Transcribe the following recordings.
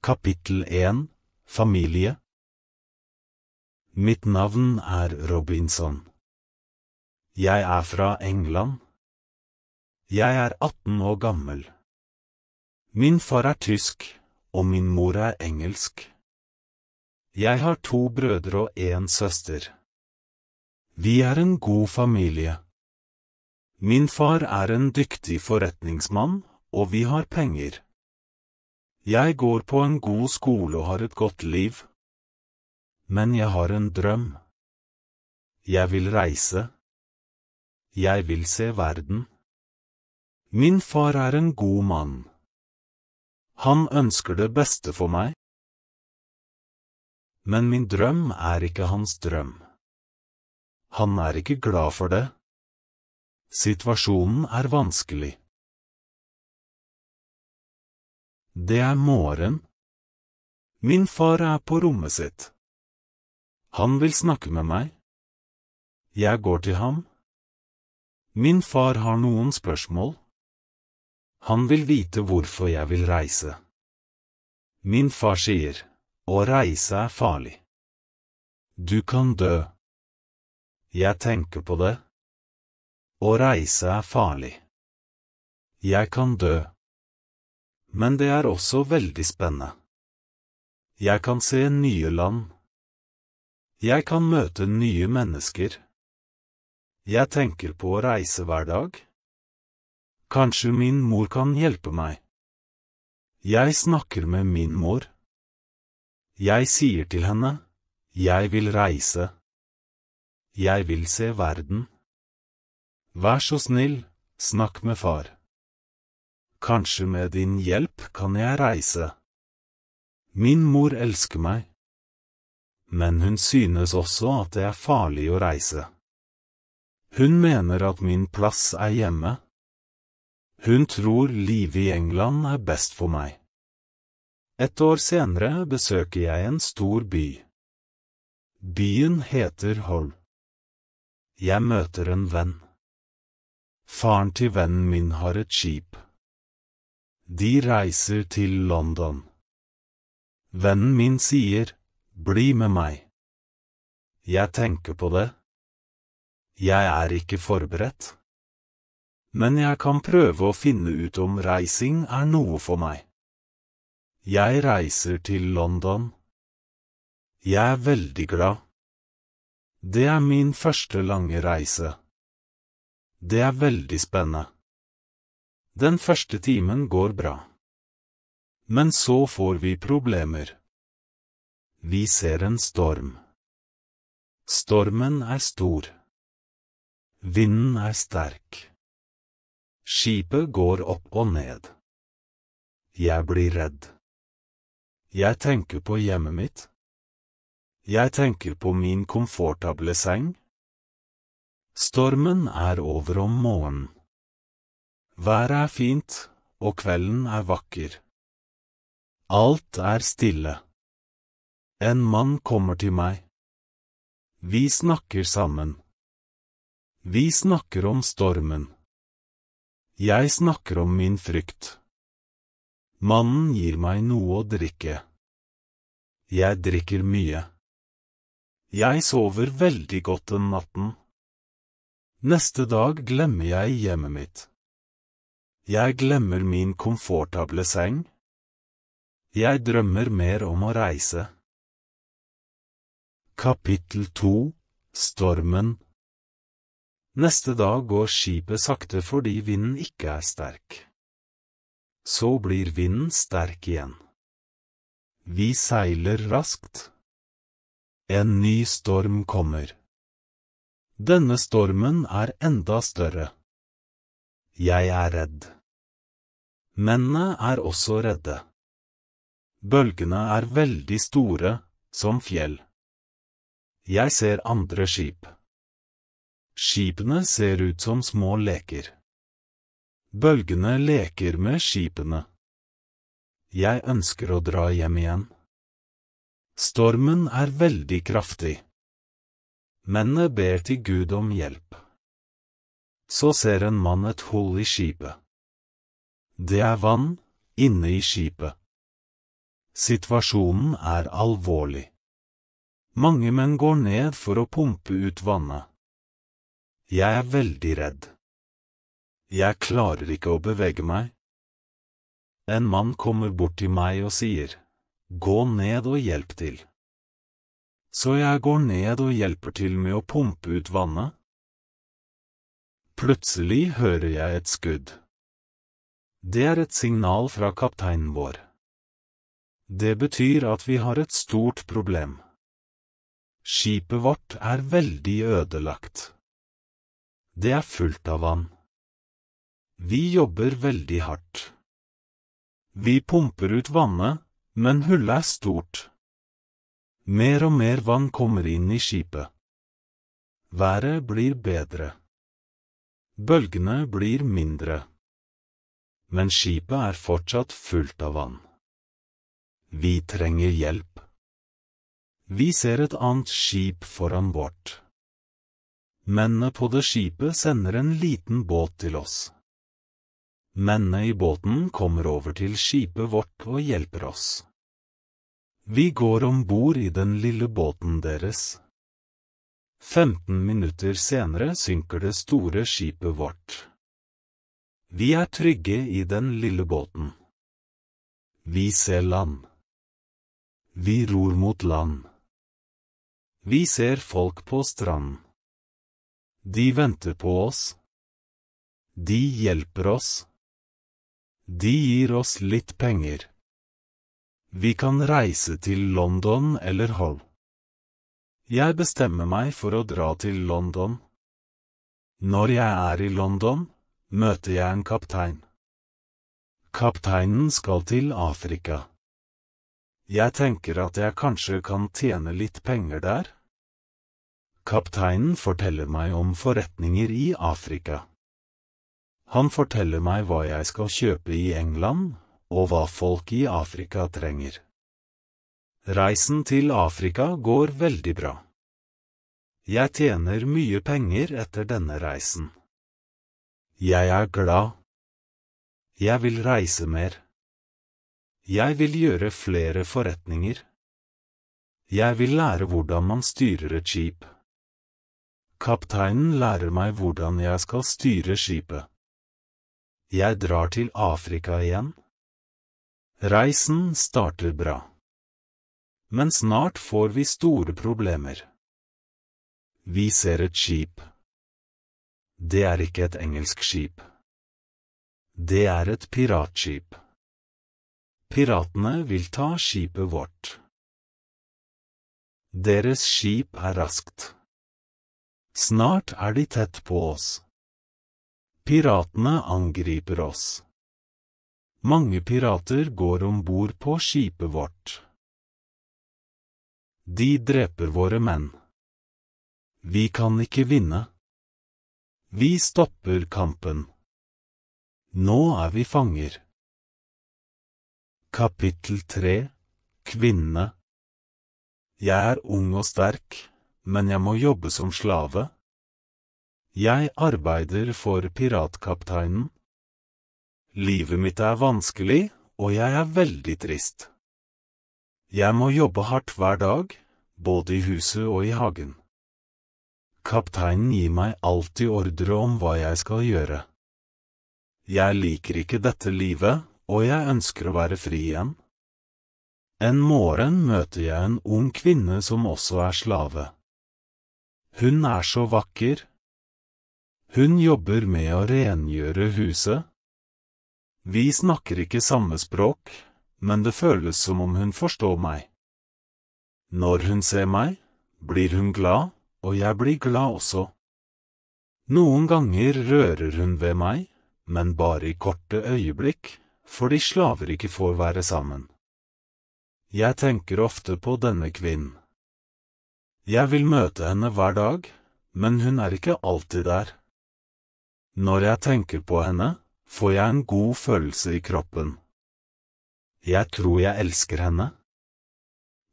Kapittel 1 Familie. Mitt navn Robinson. Jeg fra England. Jeg 18 år gammel. Min far tysk, og min mor engelsk. Jeg har 2 brødre og 1 søster. Vi en god familie. Min far en dyktig forretningsmann, og vi har penger. Jeg går på en god skole og har et godt liv. Men jeg har en drøm. Jeg vil reise. Jeg vil se verden. Min far en god mann. Han ønsker det beste for meg. Men min drøm ikke hans drøm. Han ikke glad for det. Situasjonen vanskelig. Det morgen. Min far på rommet sitt. Han vil snakke med meg. Jeg går til ham. Min far har noen spørsmål. Han vil vite hvorfor jeg vil reise. Min far sier, å reise farlig. Du kan dø. Jeg tenker på det. Å reise farlig. Jeg kan dø. Men det også veldig spennende. Jeg kan se nye land. Jeg kan møte nye mennesker. Jeg tenker på å reise hver dag. Kanskje min mor kan hjelpe meg. Jeg snakker med min mor. Jeg sier til henne, jeg vil reise. Jeg vil se verden. Vær så snill, snakk med far. Kanskje med din hjelp kan jeg reise. Min mor elsker meg. Men hun synes også at det farlig å reise. Hun mener at min plass hjemme. Hun tror livet i England best for meg. Et år senere besøker jeg en stor by. Byen heter Hull. Jeg møter en venn. Faren til vennen min har et skip. De reiser til London. Vennen min sier, bli med meg. Jeg tenker på det. Jeg ikke forberedt. Men jeg kan prøve å finne ut om reising noe for meg. Jeg reiser til London. Jeg veldig glad. Det min første lange reise. Det veldig spennende. Den første timen går bra. Men så får vi problemer. Vi ser en storm. Stormen stor. Vinden sterk. Skipet går opp og ned. Jeg blir redd. Jeg tenker på hjemmet mitt. Jeg tenker på min komfortable seng. Stormen over om morgenen. Været fint, og kvelden vakker. Alt stille. En mann kommer til meg. Vi snakker sammen. Vi snakker om stormen. Jeg snakker om min frykt. Mannen gir meg noe å drikke. Jeg drikker mye. Jeg sover veldig godt den natten. Neste dag glemmer jeg hjemmet mitt. Jeg glemmer min komfortable seng. Jeg drømmer mer om å reise. Kapittel 2 Stormen. Neste dag går skipet sakte fordi vinden ikke sterk. Så blir vinden sterk igjen. Vi seiler raskt. En ny storm kommer. Denne stormen enda større. Jeg redd. Mennene også redde. Bølgene veldig store, som fjell. Jeg ser andre skip. Skipene ser ut som små leker. Bølgene leker med skipene. Jeg ønsker å dra hjem igjen. Stormen veldig kraftig. Mennene ber til Gud om hjelp. Så ser en mann et hull i skipet. Det vann inne i skipet. Situasjonen alvorlig. Mange menn går ned for å pumpe ut vannet. Jeg veldig redd. Jeg klarer ikke å bevege meg. En mann kommer bort til meg og sier, «Gå ned og hjelp til.» Så jeg går ned og hjelper til med å pumpe ut vannet. Plutselig hører jeg et skudd. Det et signal fra kapteinen vår. Det betyr at vi har et stort problem. Skipet vårt veldig ødelagt. Det fullt av vann. Vi jobber veldig hardt. Vi pumper ut vannet, men hullet stort. Mer og mer vann kommer inn i skipet. Været blir bedre. Bølgene blir mindre. Men skipet fortsatt fullt av vann. Vi trenger hjelp. Vi ser et annet skip foran vårt. Mennene på det skipet sender en liten båt til oss. Mennene i båten kommer over til skipet vårt og hjelper oss. Vi går ombord i den lille båten deres. 15 minutter senere synker det store skipet vårt. Vi trygge i den lille båten. Vi ser land. Vi ror mot land. Vi ser folk på stranden. De venter på oss. De hjelper oss. De gir oss litt penger. Vi kan reise til London eller Hull. Jeg bestemmer meg for å dra til London. Når jeg i London, møter jeg en kaptein. Kapteinen skal til Afrika. Jeg tenker at jeg kanskje kan tjene litt penger der. Kapteinen forteller meg om forretninger i Afrika. Han forteller meg hva jeg skal kjøpe i England, og hva folk i Afrika trenger. Reisen til Afrika går veldig bra. Jeg tjener mye penger etter denne reisen. Jeg glad. Jeg vil reise mer. Jeg vil gjøre flere forretninger. Jeg vil lære hvordan man styrer et skip. Kapteinen lærer meg hvordan jeg skal styre skipet. Jeg drar til Afrika igjen. Reisen starter bra. Men snart får vi store problemer. Vi ser et skip. Det ikke et engelsk skip. Det et piratskip. Piratene vil ta skipet vårt. Deres skip raskt. Snart de tett på oss. Piratene angriper oss. Mange pirater går ombord på skipet vårt. De dreper våre menn. Vi kan ikke vinne. Vi stopper kampen. Nå vi fanger. Kapittel 3 Kvinne. Jeg ung og sterk, men jeg må jobbe som slave. Jeg arbeider for piratkapteinen. Livet mitt vanskelig, og jeg veldig trist. Jeg må jobbe hardt hver dag, både i huset og i hagen. Kapteinen gir meg alltid ordre om hva jeg skal gjøre. Jeg liker ikke dette livet, og jeg ønsker å være fri igjen. En morgen møter jeg en ung kvinne som også slave. Hun så vakker. Hun jobber med å rengjøre huset. Vi snakker ikke samme språk, men det føles som om hun forstår meg. Når hun ser meg, blir hun glad, og jeg blir glad også. Noen ganger rører hun ved meg, men bare i korte øyeblikk, fordi slaver ikke får være sammen. Jeg tenker ofte på denne kvinnen. Jeg vil møte henne hver dag, men hun ikke alltid der. Når jeg tenker på henne, får jeg en god følelse i kroppen. Jeg tror jeg elsker henne.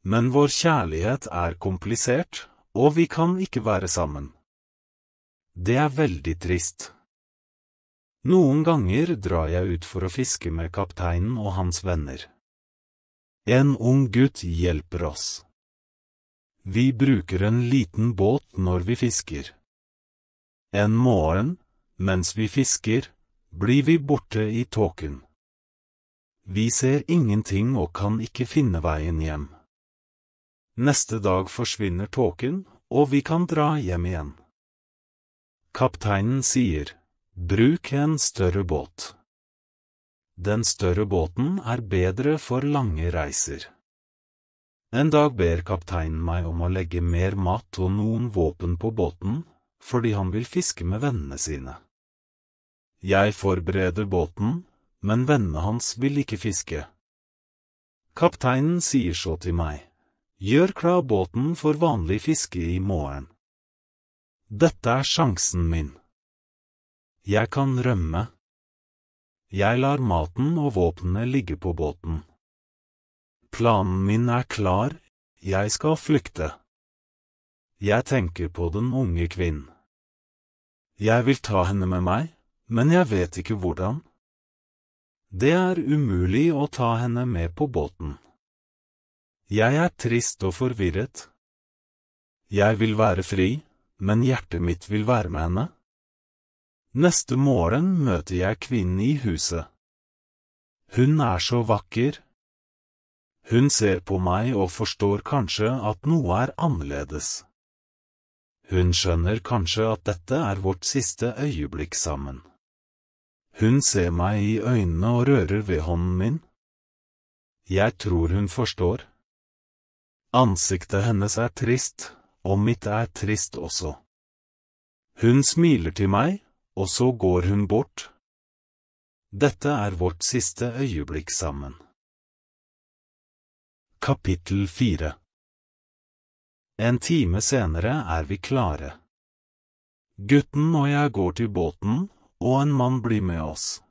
Men vår kjærlighet komplisert, og vi kan ikke være sammen. Det veldig trist. Noen ganger drar jeg ut for å fiske med kapteinen og hans venner. En ung gutt hjelper oss. Vi bruker en liten båt når vi fisker. En morgen, mens vi fisker, blir vi borte i tåken. Vi ser ingenting og kan ikke finne veien hjem. Neste dag forsvinner tåken, og vi kan dra hjem igjen. Kapteinen sier, bruk en større båt. Den større båten er bedre for lange reiser. En dag ber kapteinen meg om å legge mer mat og noen våpen på båten, fordi han vil fiske med vennene sine. Jeg forbereder båten, men vennene hans vil ikke fiske. Kapteinen sier så til meg, gjør klar båten for vanlig fiske i morgen. Dette er sjansen min. Jeg kan rømme. Jeg lar maten og våpnene ligge på båten. Planen min er klar, jeg skal flykte. Jeg tenker på den unge kvinnen. Jeg vil ta henne med meg, men jeg vet ikke hvordan. Det er umulig å ta henne med på båten. Jeg er trist og forvirret. Jeg vil være fri, men hjertet mitt vil være med henne. Neste morgen møter jeg kvinnen i huset. Hun er så vakker. Hun ser på meg og forstår kanskje at noe er annerledes. Hun skjønner kanskje at dette er vårt siste øyeblikk sammen. Hun ser meg i øynene og rører ved hånden min. Jeg tror hun forstår. Ansiktet hennes er trist, og mitt er trist også. Hun smiler til meg, og så går hun bort. Dette er vårt siste øyeblikk sammen. Kapittel 4. En time senere er vi klare. Gutten og jeg går til båten, og en mann blir med oss.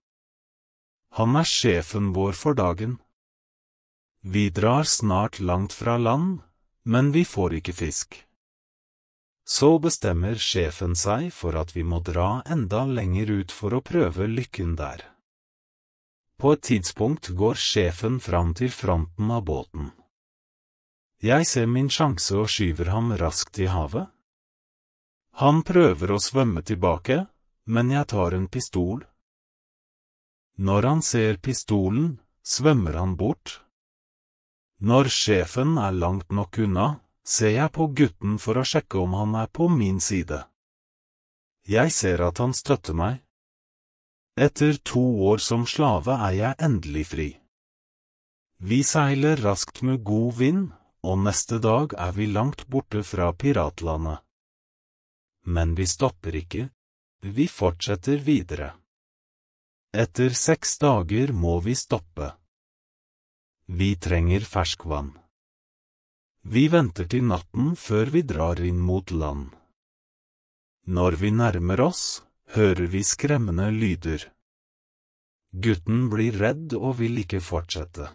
Han er sjefen vår for dagen. Vi drar snart langt fra land, men vi får ikke fisk. Så bestemmer sjefen seg for at vi må dra enda lenger ut for å prøve lykken der. På et tidspunkt går sjefen fram til fronten av båten. Jeg ser min sjanse og skyver ham raskt i havet. Han prøver å svømme tilbake, men jeg tar en pistol. Når han ser pistolen, svømmer han bort. Når sjefen er langt nok unna, ser jeg på gutten for å sjekke om han er på min side. Jeg ser at han støtter meg. Etter 2 år som slave er jeg endelig fri. Vi seiler raskt med god vind, og neste dag er vi langt borte fra piratlandet. Men vi stopper ikke, vi fortsetter videre. Etter 6 dager må vi stoppe. Vi trenger ferskvann. Vi venter til natten før vi drar inn mot land. Når vi nærmer oss, hører vi skremmende lyder. Gutten blir redd og vil ikke fortsette.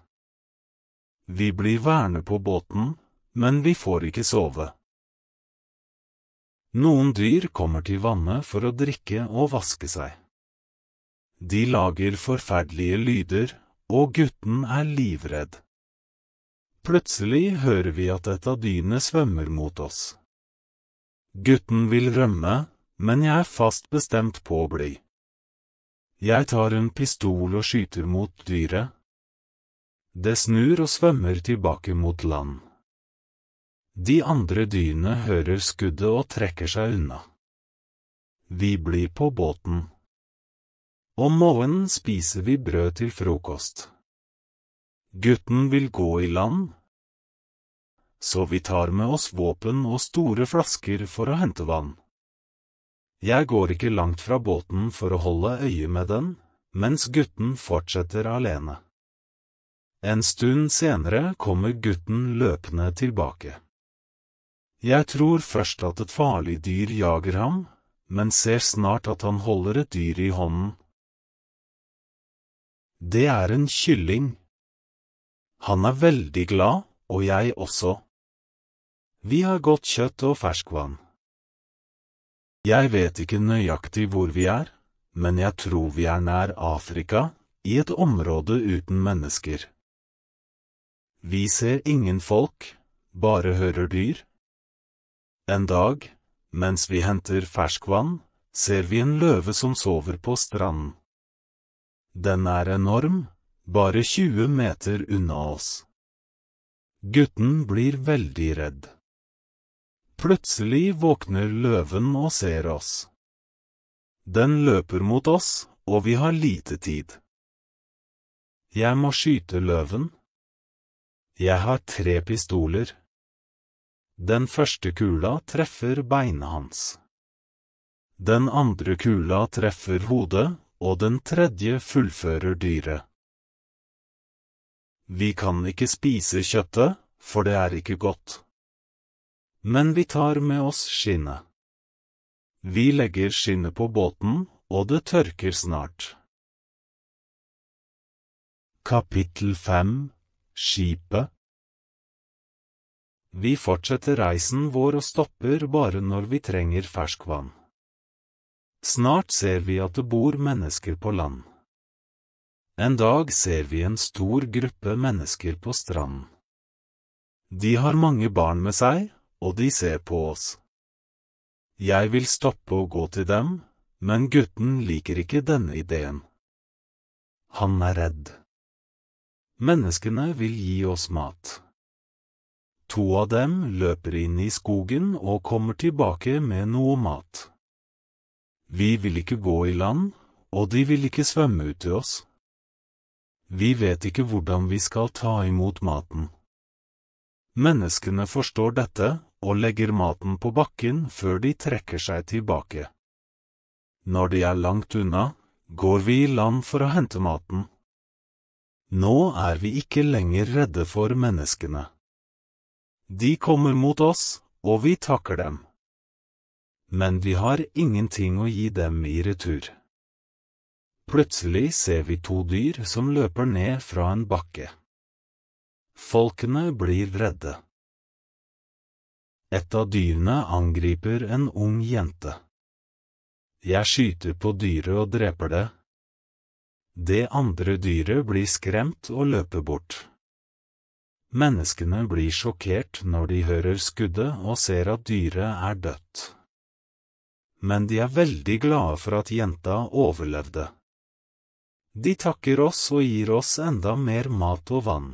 Vi blir værende på båten, men vi får ikke sove. Noen dyr kommer til vannet for å drikke og vaske seg. De lager forferdelige lyder, og gutten er livredd. Plutselig hører vi at et av dyrene svømmer mot oss. Gutten vil rømme, men jeg er fast bestemt på å bli. Jeg tar en pistol og skyter mot dyret. Det snur og svømmer tilbake mot land. De andre dyrene hører skuddet og trekker seg unna. Vi blir på båten. Om morgenen spiser vi brød til frokost. Gutten vil gå i land, så vi tar med oss våpen og store flasker for å hente vann. Jeg går ikke langt fra båten for å holde øye med den, mens gutten fortsetter alene. En stund senere kommer gutten løpende tilbake. Jeg tror først at et farlig dyr jager ham, men ser snart at han holder et dyr i hånden. Det er en kylling. Han er veldig glad, og jeg også. Vi har godt kjøtt og ferskvann. Jeg vet ikke nøyaktig hvor vi er, men jeg tror vi er nær Afrika, i et område uten mennesker. Vi ser ingen folk, bare hører dyr. En dag, mens vi henter ferskvann, ser vi en løve som sover på stranden. Den er enorm, bare 20 meter unna oss. Gutten blir veldig redd. Plutselig våkner løven og ser oss. Den løper mot oss, og vi har lite tid. Jeg må skyte løven. Jeg har 3 pistoler. Den første kula treffer beinet hans. Den andre kula treffer hodet, og den tredje fullfører dyret. Vi kan ikke spise kjøttet, for det er ikke godt. Men vi tar med oss skinnet. Vi legger skinnet på båten, og det tørker snart. Kapittel 5. Skipet. Vi fortsetter reisen vår og stopper bare når vi trenger ferskvann. Snart ser vi at det bor mennesker på land. En dag ser vi en stor gruppe mennesker på stranden. De har mange barn med seg, og de ser på oss. Jeg vil stoppe og gå til dem, men gutten liker ikke denne ideen. Han er redd. Menneskene vil gi oss mat. 2 av dem løper inn i skogen og kommer tilbake med noe mat. Vi vil ikke gå i land, og de vil ikke svømme ut til oss. Vi vet ikke hvordan vi skal ta imot maten. Menneskene forstår dette, og legger maten på bakken før de trekker seg tilbake. Når de er langt unna, går vi i land for å hente maten. Nå er vi ikke lenger redde for menneskene. De kommer mot oss, og vi takker dem. Men vi har ingenting å gi dem i retur. Plutselig ser vi 2 dyr som løper ned fra en bakke. Folkene blir redde. Et av dyrene angriper en ung jente. Jeg skyter på dyret og dreper det. Det andre dyret blir skremt og løper bort. Menneskene blir sjokkert når de hører skuddet og ser at dyret er dødt. Men de er veldig glade for at jenta overlevde. De takker oss og gir oss enda mer mat og vann.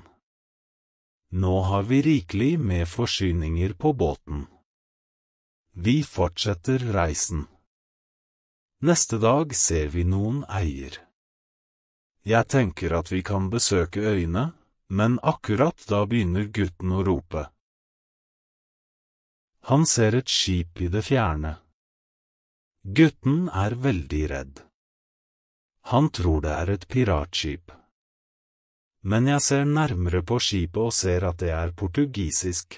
Nå har vi rikelig med forsyninger på båten. Vi fortsetter reisen. Neste dag ser vi noen eier. Jeg tenker at vi kan besøke øyene, men akkurat da begynner gutten å rope. Han ser et skip i det fjerne. Gutten er veldig redd. Han tror det er et piratskip. Men jeg ser nærmere på skipet og ser at det er portugisisk.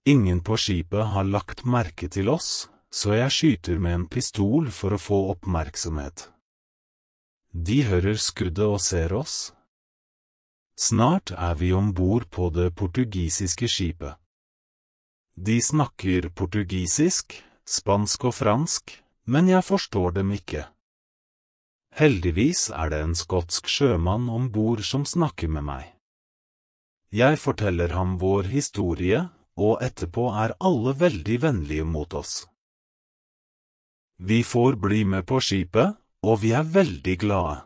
Ingen på skipet har lagt merke til oss, så jeg skyter med en pistol for å få oppmerksomhet. De hører skuddet og ser oss. Snart er vi ombord på det portugisiske skipet. De snakker portugisisk, spansk og fransk, men jeg forstår dem ikke. Heldigvis er det en skotsk sjømann ombord som snakker med meg. Jeg forteller ham vår historie, og etterpå er alle veldig vennlige mot oss. Vi får bli med på skipet, og vi er veldig glade.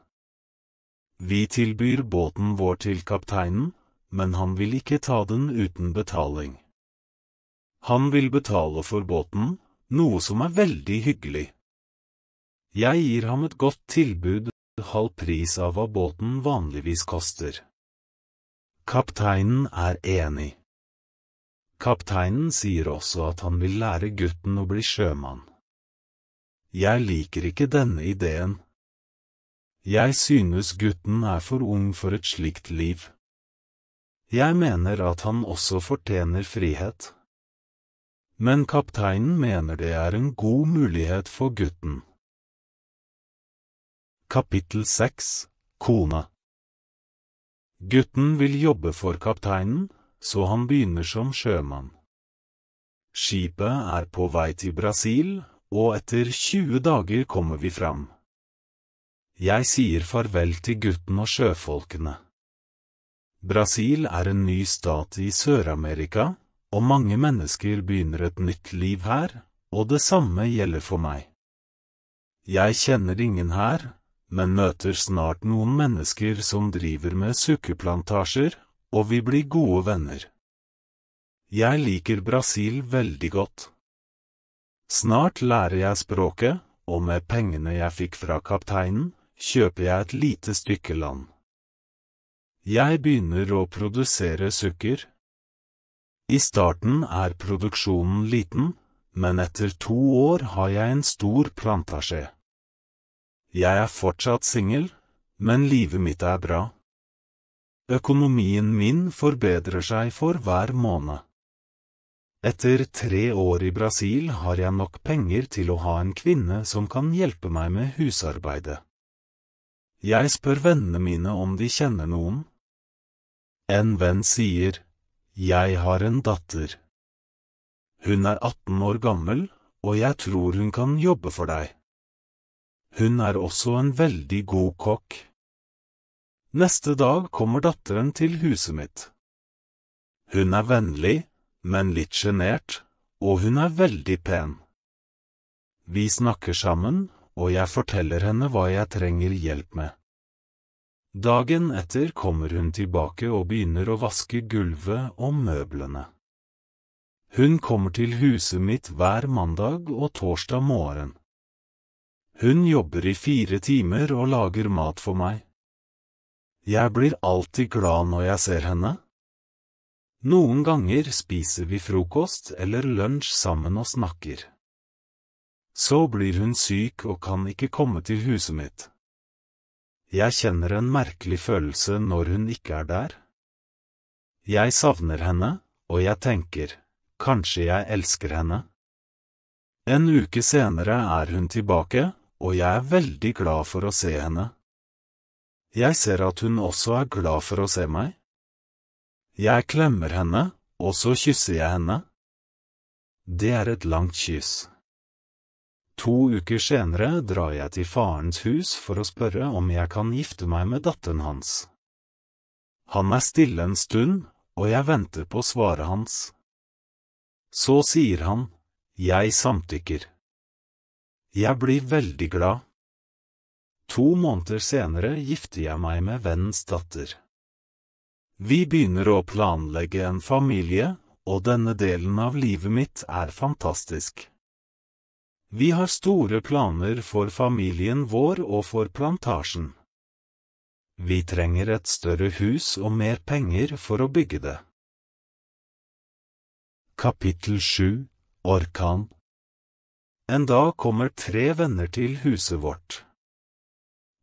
Vi tilbyr båten vår til kapteinen, men han vil ikke ta den uten betaling. Han vil betale for båten, noe som er veldig hyggelig. Jeg gir ham et godt tilbud, halv pris av hva båten vanligvis koster. Kapteinen er enig. Kapteinen sier også at han vil lære gutten å bli sjømann. Jeg liker ikke denne ideen. Jeg synes gutten er for ung for et slikt liv. Jeg mener at han også fortjener frihet. Men kapteinen mener det er en god mulighet for gutten. Kapittel 6. Kona. Gutten vil jobbe for kapteinen, så han begynner som sjømann. Skipet er på vei til Brasil, og etter 20 dager kommer vi fram. Jeg sier farvel til gutten og sjøfolkene. Brasil er en ny stat i Sør-Amerika, og mange mennesker begynner et nytt liv her, og det samme gjelder for meg. Jeg kjenner ingen her, men møter snart noen mennesker som driver med sukkerplantasjer, og vi blir gode venner. Jeg liker Brasil veldig godt. Snart lærer jeg språket, og med pengene jeg fikk fra kapteinen, kjøper jeg et lite stykke land. Jeg begynner å produsere sukker. I starten er produksjonen liten, men etter 2 år har jeg en stor plantasje. Jeg er fortsatt singel, men livet mitt er bra. Økonomien min forbedrer seg for hver måned. Etter 3 år i Brasil har jeg nok penger til å ha en kvinne som kan hjelpe meg med husarbeidet. Jeg spør vennene mine om de kjenner noen. En venn sier, «Jeg har en datter. Hun er 18 år gammel, og jeg tror hun kan jobbe for deg. Hun er også en veldig god kokk.» Neste dag kommer datteren til huset mitt. Hun er vennlig, men litt sjenert, og hun er veldig pen. Vi snakker sammen, og jeg forteller henne hva jeg trenger hjelp med. Dagen etter kommer hun tilbake og begynner å vaske gulvet og møblene. Hun kommer til huset mitt hver mandag og torsdag morgen. Hun jobber i 4 timer og lager mat for meg. Jeg blir alltid glad når jeg ser henne. Noen ganger spiser vi frokost eller lunsj sammen og snakker. Så blir hun syk og kan ikke komme til huset mitt. Jeg kjenner en merkelig følelse når hun ikke er der. Jeg savner henne, og jeg tenker, kanskje jeg elsker henne. En uke senere er hun tilbake, og jeg er veldig glad for å se henne. Jeg ser at hun også er glad for å se meg. Jeg klemmer henne, og så kysser jeg henne. Det er et langt kyss. 2 uker senere drar jeg til farens hus for å spørre om jeg kan gifte meg med datteren hans. Han er stille en stund, og jeg venter på svaret hans. Så sier han, «Jeg samtykker.» Jeg blir veldig glad. 2 måneder senere gifter jeg meg med vennens datter. Vi begynner å planlegge en familie, og denne delen av livet mitt er fantastisk. Vi har store planer for familien vår og for plantasjen. Vi trenger et større hus og mer penger for å bygge det. Kapittel 7. Orkan. En dag kommer 3 venner til huset vårt.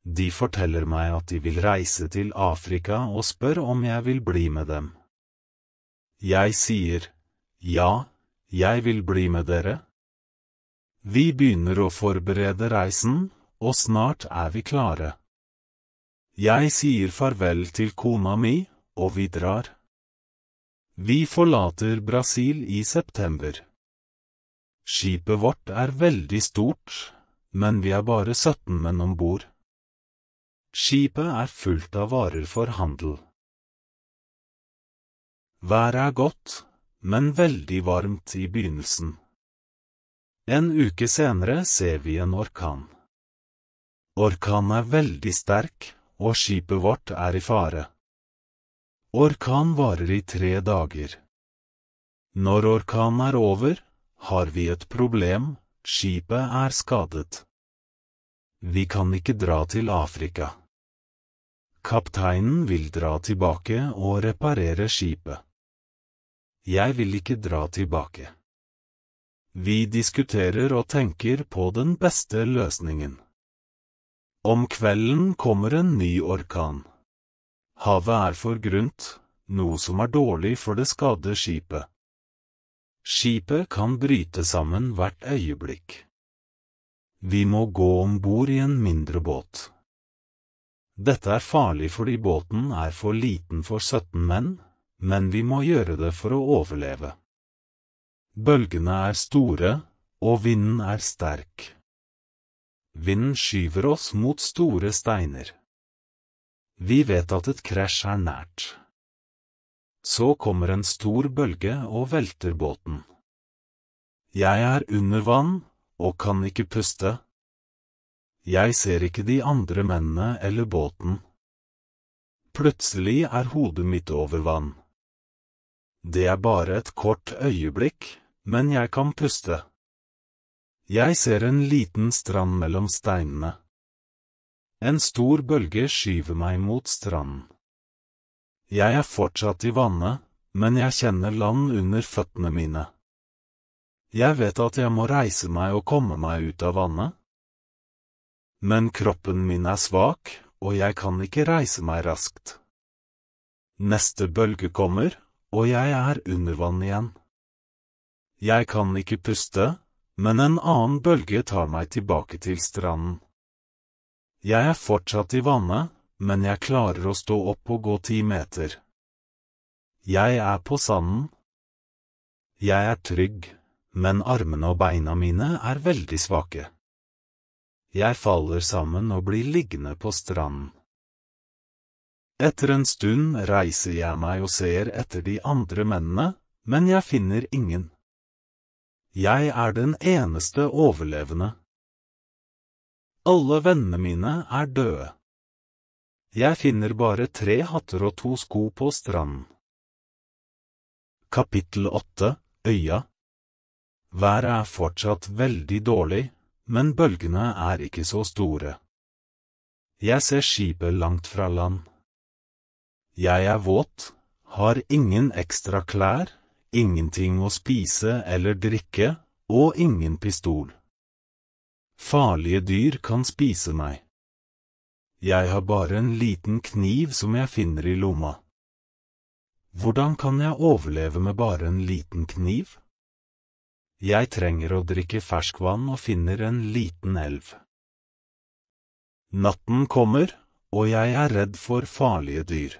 De forteller meg at de vil reise til Afrika og spør om jeg vil bli med dem. Jeg sier, «Ja, jeg vil bli med dere.» Vi begynner å forberede reisen, og snart er vi klare. Jeg sier farvel til kona mi, og vi drar. Vi forlater Brasil i september. Skipet vårt er veldig stort, men vi er bare 17 menn om bord. Skipet er fullt av varer for handel. Været er godt, men veldig varmt i begynnelsen. En uke senere ser vi en orkan. Orkanen er veldig sterk, og skipet vårt er i fare. Orkan varer i 3 dager. Når orkanen er over, har vi et problem, skipet er skadet. Vi kan ikke dra til Afrika. Kapteinen vil dra tilbake og reparere skipet. Jeg vil ikke dra tilbake. Vi diskuterer og tenker på den beste løsningen. Om kvelden kommer en ny orkan. Havet er for grunt, noe som er dårlig for det skadde skipet. Skipet kan bryte sammen hvert øyeblikk. Vi må gå ombord i en mindre båt. Dette er farlig fordi båten er for liten for 17 menn, men vi må gjøre det for å overleve. Bølgene er store, og vinden er sterk. Vinden skyver oss mot store steiner. Vi vet at et krasj er nært. Så kommer en stor bølge og velter båten. Jeg er under vann, og kan ikke puste. Jeg ser ikke de andre mennene eller båten. Plutselig er hodet mitt over vann. Det er bare et kort øyeblikk, men jeg kan puste. Jeg ser en liten strand mellom steinene. En stor bølge skyver meg mot stranden. Jeg er fortsatt i vannet, men jeg kjenner land under føttene mine. Jeg vet at jeg må reise meg og komme meg ut av vannet. Men kroppen min er svak, og jeg kan ikke reise meg raskt. Neste bølge kommer, og jeg er under vann igjen. Jeg kan ikke puste, men en annen bølge tar meg tilbake til stranden. Jeg er fortsatt i vannet, men jeg klarer å stå opp og gå 10 meter. Jeg er på sanden. Jeg er trygg, men armene og beina mine er veldig svake. Jeg faller sammen og blir liggende på stranden. Etter en stund reiser jeg meg og ser etter de andre mennene, men jeg finner ingen. Jeg er den eneste overlevende. Alle vennene mine er døde. Jeg finner bare 3 hatter og 2 sko på stranden. Kapittel 8, Øya. Været er fortsatt veldig dårlig, men bølgene er ikke så store. Jeg ser skipet langt fra land. Jeg er våt, har ingen ekstra klær, ingenting å spise eller drikke, og ingen pistol. Farlige dyr kan spise meg. Jeg har bare en liten kniv som jeg finner i lomma. Hvordan kan jeg overleve med bare en liten kniv? Jeg trenger å drikke ferskvann og finner en liten elv. Natten kommer, og jeg er redd for farlige dyr.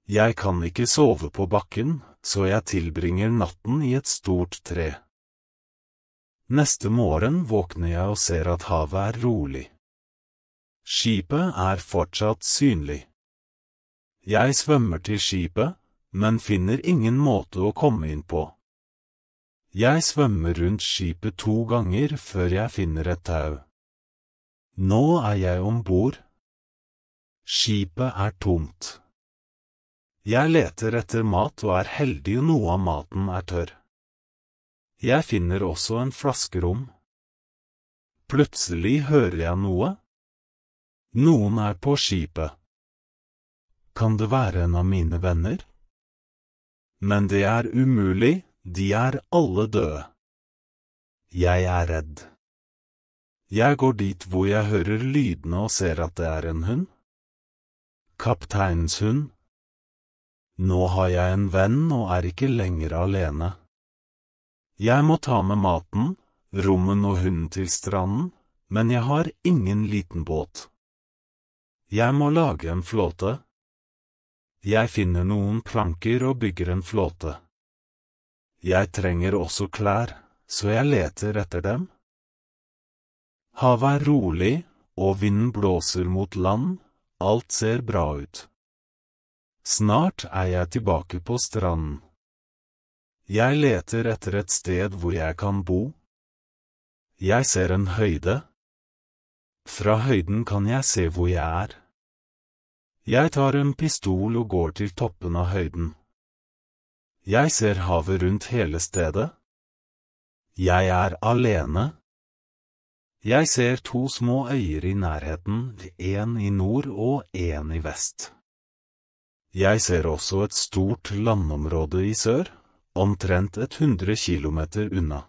Jeg kan ikke sove på bakken, så jeg tilbringer natten i et stort tre. Neste morgen våkner jeg og ser at havet er rolig. Skipet er fortsatt synlig. Jeg svømmer til skipet, men finner ingen måte å komme inn på. Jeg svømmer rundt skipet 2 ganger før jeg finner et tau. Nå er jeg ombord. Skipet er tomt. Jeg leter etter mat og er heldig og noe av maten er tørr. Jeg finner også en flaske rom. Plutselig hører jeg noe. Noen er på skipet. Kan det være en av mine venner? Men det er umulig, de er alle døde. Jeg er redd. Jeg går dit hvor jeg hører lydene og ser at det er en hund. Kapteinens hund. Nå har jeg en venn og er ikke lenger alene. Jeg må ta med maten, rommen og hunden til stranden, men jeg har ingen liten båt. Jeg må lage en flåte. Jeg finner noen planker og bygger en flåte. Jeg trenger også klær, så jeg leter etter dem. Havet er rolig, og vinden blåser mot land, alt ser bra ut. Snart er jeg tilbake på stranden. Jeg leter etter et sted hvor jeg kan bo. Jeg ser en høyde. Fra høyden kan jeg se hvor jeg er. Jeg tar en pistol og går til toppen av høyden. Jeg ser havet rundt hele stedet. Jeg er alene. Jeg ser 2 små øyer i nærheten, en i nord og en i vest. Jeg ser også et stort landområde i sør, omtrent 100 kilometer unna.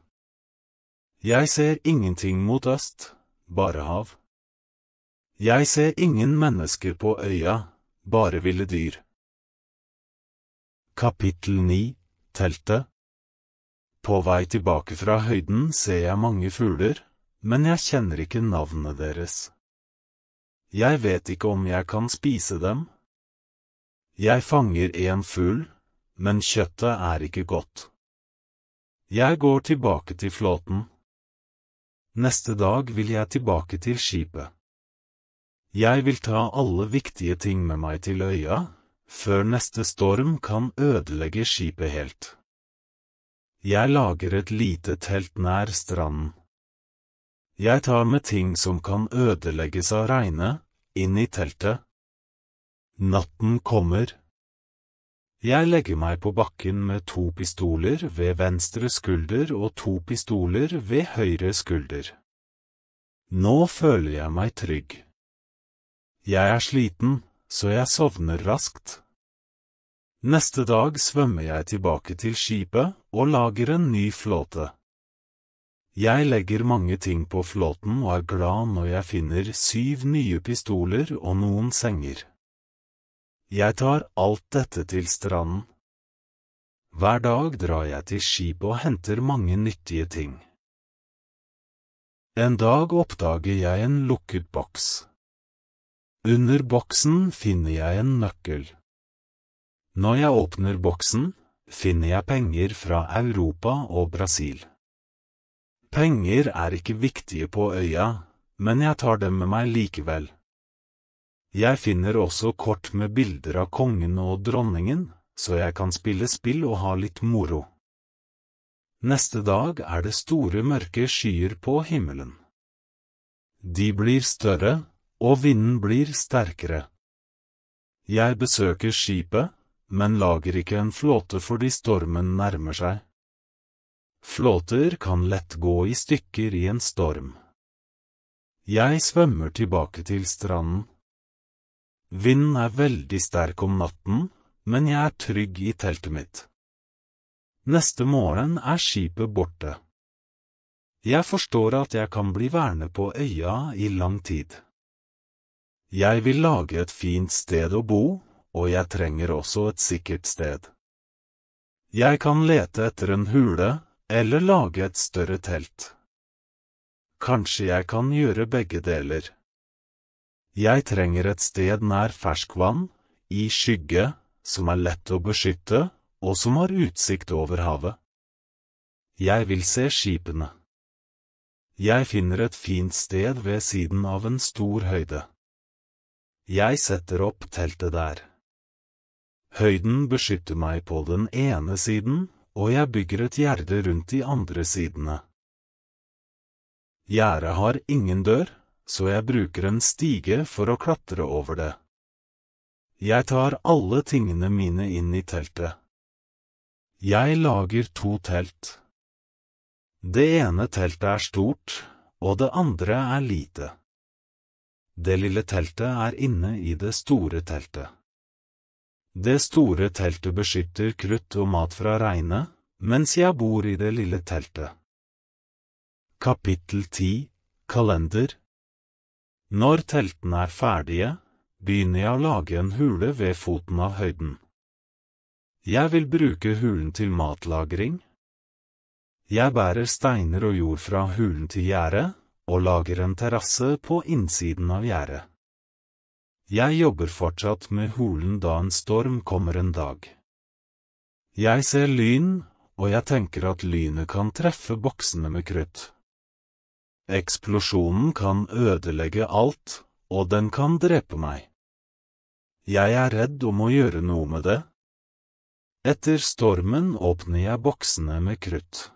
Jeg ser ingenting mot øst, bare hav. Jeg ser ingen mennesker på øya, bare ville dyr. Kapittel 9, Teltet. På vei tilbake fra høyden ser jeg mange fugler, men jeg kjenner ikke navnene deres. Jeg vet ikke om jeg kan spise dem. Jeg fanger en fugl, men kjøttet er ikke godt. Jeg går tilbake til flåten. Neste dag vil jeg tilbake til skipet. Jeg vil ta alle viktige ting med meg til øya, før neste storm kan ødelegge skipet helt. Jeg lager et lite telt nær stranden. Jeg tar med ting som kan ødelegges av regnet, inn i teltet. Natten kommer. Jeg legger meg på bakken med 2 pistoler ved venstre skulder og 2 pistoler ved høyre skulder. Nå føler jeg meg trygg. Jeg er sliten, så jeg sovner raskt. Neste dag svømmer jeg tilbake til skipet og lager en ny flåte. Jeg legger mange ting på flåten og er glad når jeg finner 7 nye pistoler og noen senger. Jeg tar alt dette til stranden. Hver dag drar jeg til skipet og henter mange nyttige ting. En dag oppdager jeg en lukket boks. Under boksen finner jeg en nøkkel. Når jeg åpner boksen, finner jeg penger fra Europa og Brasil. Penger er ikke viktige på øya, men jeg tar dem med meg likevel. Jeg finner også kort med bilder av kongen og dronningen, så jeg kan spille spill og ha litt moro. Neste dag er det store mørke skyer på himmelen. De blir større, og vinden blir sterkere. Jeg besøker skipet, men lager ikke en flåte fordi stormen nærmer seg. Flåter kan lett gå i stykker i en storm. Jeg svømmer tilbake til stranden. Vinden er veldig sterk om natten, men jeg er trygg i teltet mitt. Neste morgen er skipet borte. Jeg forstår at jeg kan bli værende på øya i lang tid. Jeg vil lage et fint sted å bo, og jeg trenger også et sikkert sted. Jeg kan lete etter en hule, eller lage et større telt. Kanskje jeg kan gjøre begge deler. Jeg trenger et sted nær ferskvann, i skygge, som er lett å beskytte, og som har utsikt over havet. Jeg vil se skipene. Jeg finner et fint sted ved siden av en stor høyde. Jeg setter opp teltet der. Høyden beskytter meg på den ene siden, og jeg bygger et gjerde rundt de andre sidene. Gjerdet har ingen dør, så jeg bruker en stige for å klatre over det. Jeg tar alle tingene mine inn i teltet. Jeg lager 2 telt. Det ene teltet er stort, og det andre er lite. Det lille teltet er inne i det store teltet. Det store teltet beskytter krutt og mat fra regnet, mens jeg bor i det lille teltet. Kapittel 10, kalender. Når teltene er ferdige, begynner jeg å lage en hule ved foten av høyden. Jeg vil bruke hulen til matlagring. Jeg bærer steiner og jord fra hulen til gjerdet, og lager en terrasse på innsiden av gjerdet. Jeg jobber fortsatt med hulen da en storm kommer en dag. Jeg ser lyn, og jeg tenker at lynet kan treffe boksene med krutt. Eksplosjonen kan ødelegge alt, og den kan drepe meg. Jeg er redd og må gjøre noe med det. Etter stormen åpner jeg boksene med krutt.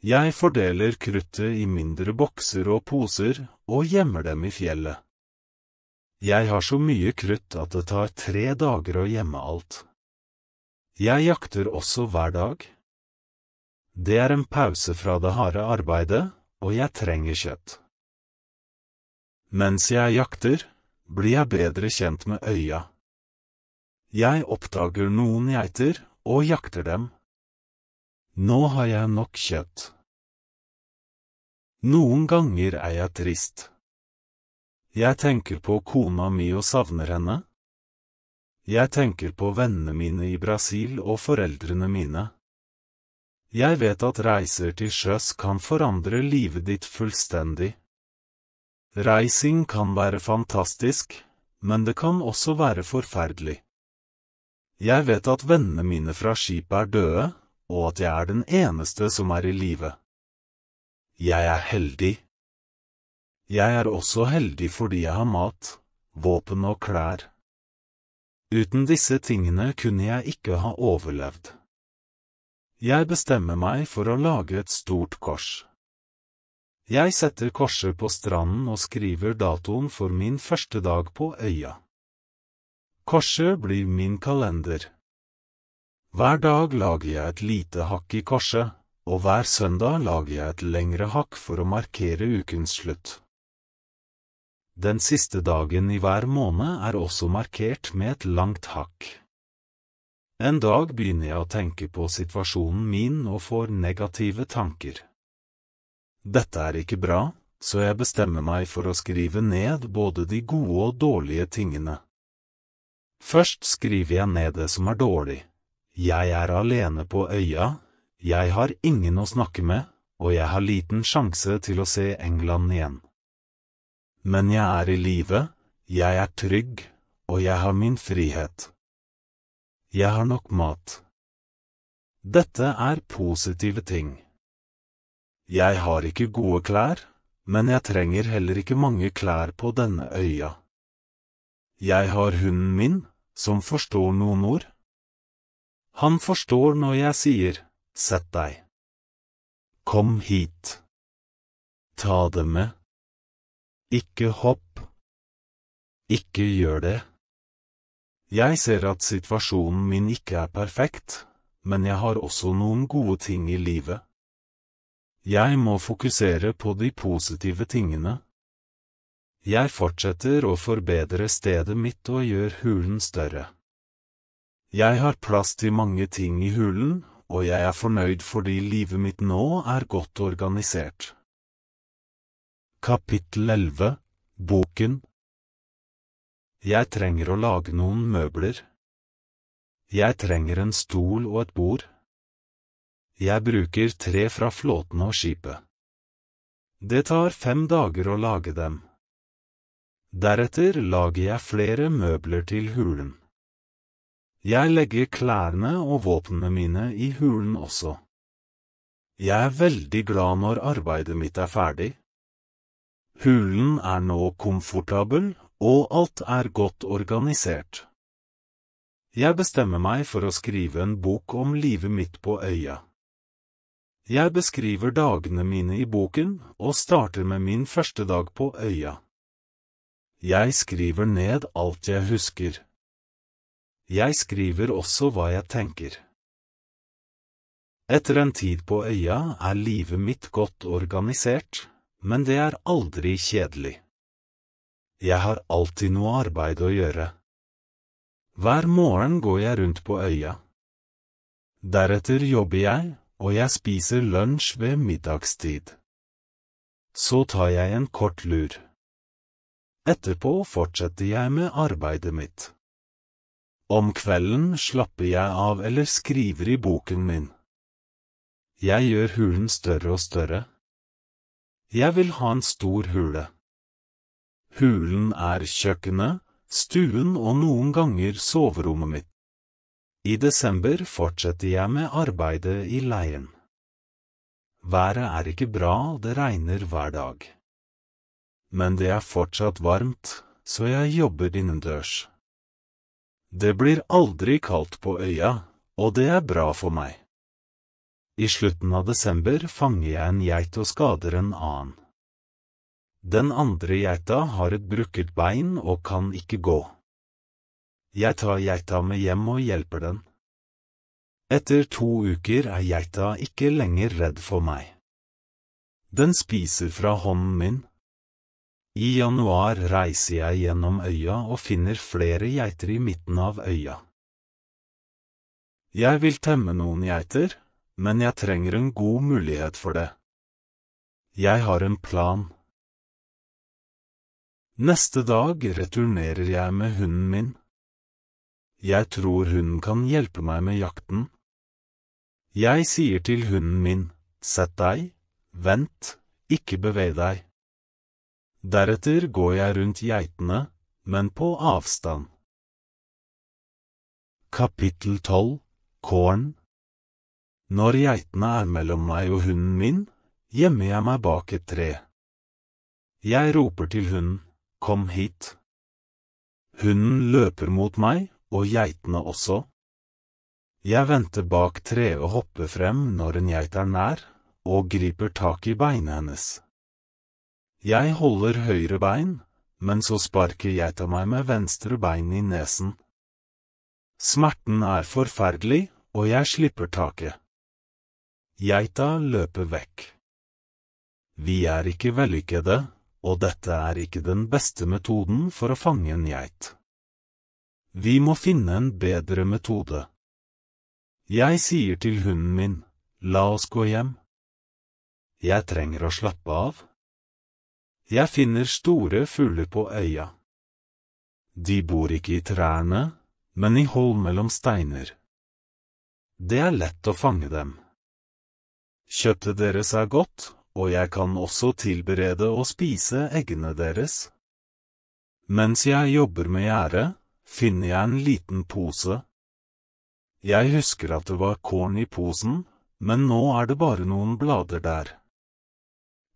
Jeg fordeler kruttet i mindre bokser og poser, og gjemmer dem i fjellet. Jeg har så mye krutt at det tar 3 dager å gjemme alt. Jeg jakter også hver dag. Det er en pause fra det harde arbeidet, og jeg trenger kjøtt. Mens jeg jakter, blir jeg bedre kjent med øya. Jeg oppdager noen geiter, og jakter dem. Nå har jeg nok kjøtt. Noen ganger er jeg trist. Jeg tenker på kona mi og savner henne. Jeg tenker på vennene mine i Brasil og foreldrene mine. Jeg vet at reiser til sjøs kan forandre livet ditt fullstendig. Reising kan være fantastisk, men det kan også være forferdelig. Jeg vet at vennene mine fra skipet er døde, og at jeg er den eneste som er i live. Jeg er heldig. Jeg er også heldig fordi jeg har mat, våpen og klær. Uten disse tingene kunne jeg ikke ha overlevd. Jeg bestemmer meg for å lage et stort kors. Jeg setter korset på stranden og skriver datoen for min første dag på øya. Korset blir min kalender. Hver dag lager jeg et lite hakk i korset, og hver søndag lager jeg et lengre hakk for å markere ukens slutt. Den siste dagen i hver måned er også markert med et langt hakk. En dag begynner jeg å tenke på situasjonen min og får negative tanker. Dette er ikke bra, så jeg bestemmer meg for å skrive ned både de gode og dårlige tingene. Først skriver jeg ned det som er dårlig. Jeg er alene på øya, jeg har ingen å snakke med, og jeg har liten sjanse til å se England igjen. Men jeg er i live, jeg er trygg, og jeg har min frihet. Jeg har nok mat. Dette er positive ting. Jeg har ikke gode klær, men jeg trenger heller ikke mange klær på denne øya. Jeg har hunden min, som forstår noen ord. Han forstår når jeg sier, sett deg. Kom hit. Ta det med. Ikke hopp. Ikke gjør det. Jeg ser at situasjonen min ikke er perfekt, men jeg har også noen gode ting i livet. Jeg må fokusere på de positive tingene. Jeg fortsetter å forbedre stedet mitt og gjør hulen større. Jeg har plass til mange ting i hulen, og jeg er fornøyd fordi livet mitt nå er godt organisert. Kapittel 11, boken. Jeg trenger å lage noen møbler. Jeg trenger en stol og et bord. Jeg bruker tre fra flåten og skipet. Det tar 5 dager å lage dem. Deretter lager jeg flere møbler til hulen. Jeg legger klærne og våpnene mine i hulen også. Jeg er veldig glad når arbeidet mitt er ferdig. Hulen er nå komfortabel, og alt er godt organisert. Jeg bestemmer meg for å skrive en bok om livet mitt på øya. Jeg beskriver dagene mine i boken, og starter med min første dag på øya. Jeg skriver ned alt jeg husker. Jeg skriver også hva jeg tenker. Etter en tid på øya er livet mitt godt organisert, men det er aldri kjedelig. Jeg har alltid noe arbeid å gjøre. Hver morgen går jeg rundt på øya. Deretter jobber jeg, og jeg spiser lunsj ved middagstid. Så tar jeg en kort lur. Etterpå fortsetter jeg med arbeidet mitt. Om kvelden slapper jeg av eller skriver i boken min. Jeg gjør hulen større og større. Jeg vil ha en stor hule. Hulen er kjøkkenet, stuen og noen ganger soverommet mitt. I desember fortsetter jeg med arbeidet i leiren. Været er ikke bra, det regner hver dag. Men det er fortsatt varmt, så jeg jobber innendørs. Det blir aldri kaldt på øya, og det er bra for meg. I slutten av desember fanger jeg en geit og skader en annen. Den andre geita har et brukket bein og kan ikke gå. Jeg tar geita med hjem og hjelper den. Etter 2 uker er geita ikke lenger redd for meg. Den spiser fra hånden min. I januar reiser jeg gjennom øya og finner flere geiter i midten av øya. Jeg vil temme noen geiter, men jeg trenger en god mulighet for det. Jeg har en plan. Neste dag returnerer jeg med hunden min. Jeg tror hunden kan hjelpe meg med jakten. Jeg sier til hunden min, sett deg, vent, ikke beveg deg. Deretter går jeg rundt geitene, men på avstand. Kapittel 12, Kåren. Når geitene er mellom meg og hunden min, gjemmer jeg meg bak et tre. Jeg roper til hunden, kom hit. Hunden løper mot meg, og geitene også. Jeg venter bak treet og hopper frem når en geit er nær, og griper tak i beinet hennes. Jeg holder høyre bein, men så sparker geita meg med venstre bein i nesen. Smerten er forferdelig, og jeg slipper taket. Geita løper vekk. Vi er ikke vellykkede, og dette er ikke den beste metoden for å fange en geit. Vi må finne en bedre metode. Jeg sier til hunden min, la oss gå hjem. Jeg trenger å slappe av. Jeg finner store fugler på øya. De bor ikke i trærne, men i hull mellom steiner. Det er lett å fange dem. Kjøttet deres er godt, og jeg kan også tilberede og spise eggene deres. Mens jeg jobber med gjerdet, finner jeg en liten pose. Jeg husker at det var korn i posen, men nå er det bare noen blader der.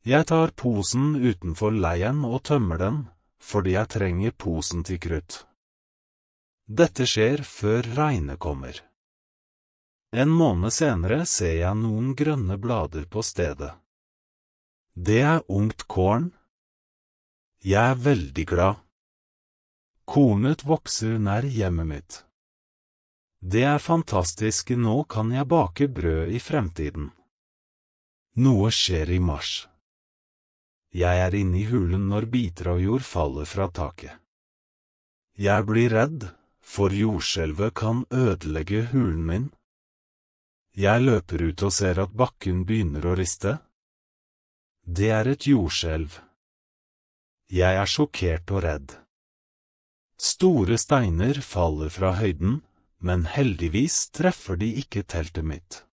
Jeg tar posen utenfor leiren og tømmer den, fordi jeg trenger posen til krutt. Dette skjer før regnet kommer. En måned senere ser jeg noen grønne blader på stedet. Det er ungt korn. Jeg er veldig glad. Kornet vokser nær hjemmet mitt. Det er fantastisk, nå kan jeg bake brød i fremtiden. Noe skjer i mars. Jeg er inne i hulen når biter av jord faller fra taket. Jeg blir redd, for jordskjelvet kan ødelegge hulen min. Jeg løper ut og ser at bakken begynner å riste. Det er et jordskjelv. Jeg er sjokkert og redd. Store steiner faller fra høyden, men heldigvis treffer de ikke teltet mitt.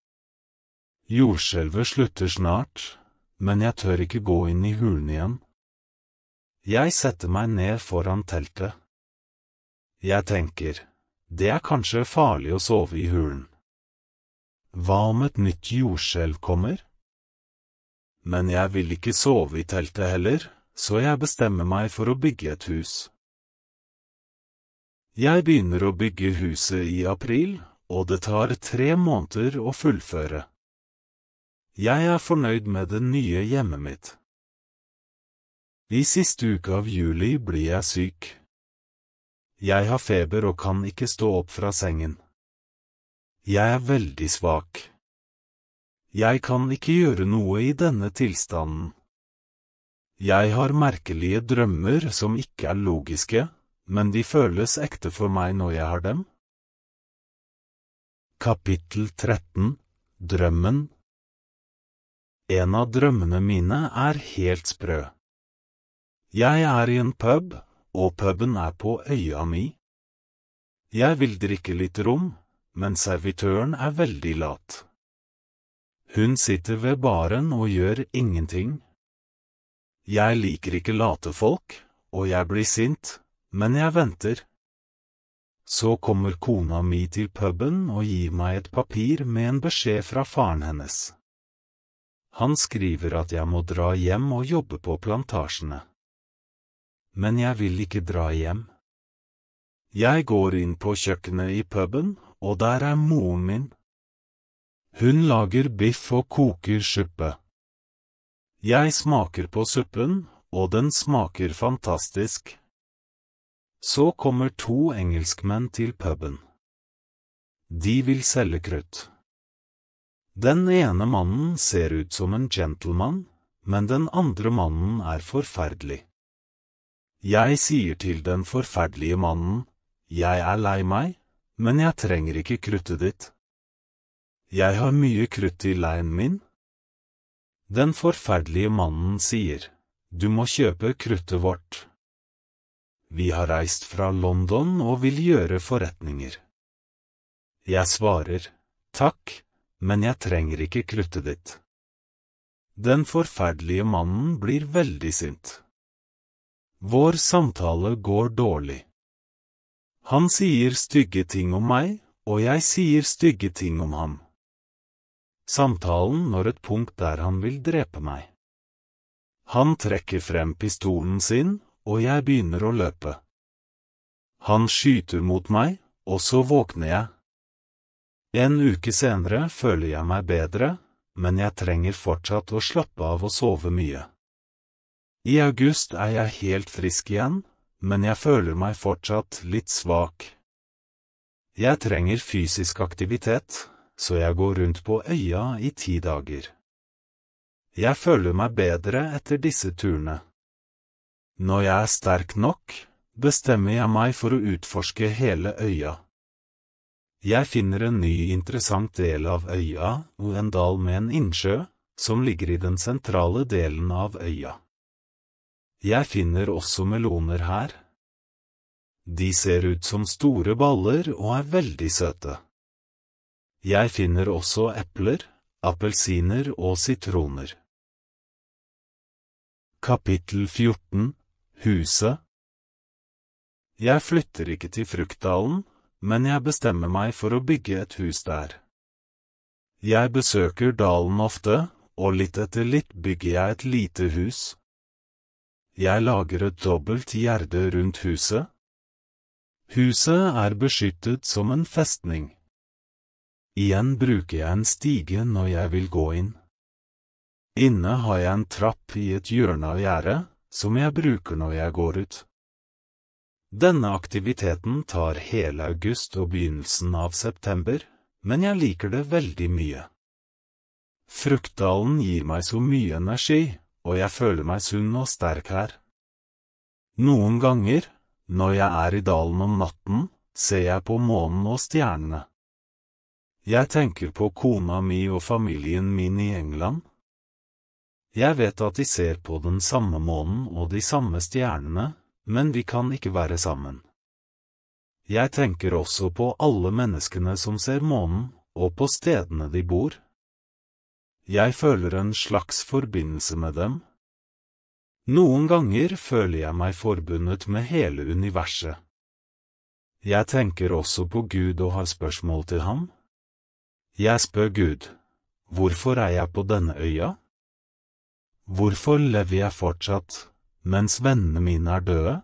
Jordskjelvet slutter snart, men jeg tør ikke gå inn i hulen igjen. Jeg setter meg ned foran teltet. Jeg tenker, det er kanskje farlig å sove i hulen. Hva om et nytt jordskjelv kommer? Men jeg vil ikke sove i teltet heller, så jeg bestemmer meg for å bygge et hus. Jeg begynner å bygge huset i april, og det tar 3 måneder å fullføre. Jeg er fornøyd med det nye hjemmet mitt. I siste uke av juli blir jeg syk. Jeg har feber og kan ikke stå opp fra sengen. Jeg er veldig svak. Jeg kan ikke gjøre noe i denne tilstanden. Jeg har merkelige drømmer som ikke er logiske, men de føles ekte for meg når jeg har dem. Kapittel 13. Drømmen. En av drømmene mine er helt sprø. Jeg er i en pub, og puben er på øya mi. Jeg vil drikke litt rom, men servitøren er veldig lat. Hun sitter ved baren og gjør ingenting. Jeg liker ikke late folk, og jeg blir sint, men jeg venter. Så kommer kona mi til puben og gir meg et papir med en beskjed fra faren hennes. Han skriver at jeg må dra hjem og jobbe på plantasjene. Men jeg vil ikke dra hjem. Jeg går inn på kjøkkenet i puben, og der er moren min. Hun lager biff og koker suppe. Jeg smaker på suppen, og den smaker fantastisk. Så kommer 2 engelskmenn til puben. De vil selge krutt. Den ene mannen ser ut som en gentleman, men den andre mannen er forferdelig. Jeg sier til den forferdelige mannen, jeg er lei meg, men jeg trenger ikke kruttet ditt. Jeg har mye krutt i leiren min. Den forferdelige mannen sier, du må kjøpe kruttet vårt. Vi har reist fra London og vil gjøre forretninger. Jeg svarer, takk, men jeg trenger ikke kruttet ditt. Den forferdelige mannen blir veldig sint. Vår samtale går dårlig. Han sier stygge ting om meg, og jeg sier stygge ting om ham. Samtalen når et punkt der han vil drepe meg. Han trekker frem pistolen sin, og jeg begynner å løpe. Han skyter mot meg, og så våkner jeg. En uke senere føler jeg meg bedre, men jeg trenger fortsatt å slappe av og sove mye. I august er jeg helt frisk igjen, men jeg føler meg fortsatt litt svak. Jeg trenger fysisk aktivitet, så jeg går rundt på øya i 10 dager. Jeg føler meg bedre etter disse turene. Når jeg er sterk nok, bestemmer jeg meg for å utforske hele øya. Jeg finner en ny interessant del av øya og en dal med en innsjø, som ligger i den sentrale delen av øya. Jeg finner også meloner her. De ser ut som store baller og er veldig søte. Jeg finner også epler, appelsiner og sitroner. Kapittel 14. Huset. Jeg flytter ikke til Fruktdalen, men jeg bestemmer meg for å bygge et hus der. Jeg besøker dalen ofte, og litt etter litt bygger jeg et lite hus. Jeg lager et dobbelt gjerde rundt huset. Huset er beskyttet som en festning. Igjen bruker jeg en stige når jeg vil gå inn. Inne har jeg en trapp i et hjørne av gjerdet, som jeg bruker når jeg går ut. Denne aktiviteten tar hele august og begynnelsen av september, men jeg liker det veldig mye. Fruktdalen gir meg så mye energi, og jeg føler meg sunn og sterk her. Noen ganger, når jeg er i dalen om natten, ser jeg på månen og stjernene. Jeg tenker på kona mi og familien min i England. Jeg vet at de ser på den samme månen og de samme stjernene, men vi kan ikke være sammen. Jeg tenker også på alle menneskene som ser månen, og på stedene de bor. Jeg føler en slags forbindelse med dem. Noen ganger føler jeg meg forbundet med hele universet. Jeg tenker også på Gud og har spørsmål til ham. Jeg spør Gud, hvorfor er jeg på denne øya? Hvorfor lever jeg fortsatt, mens vennene mine er døde?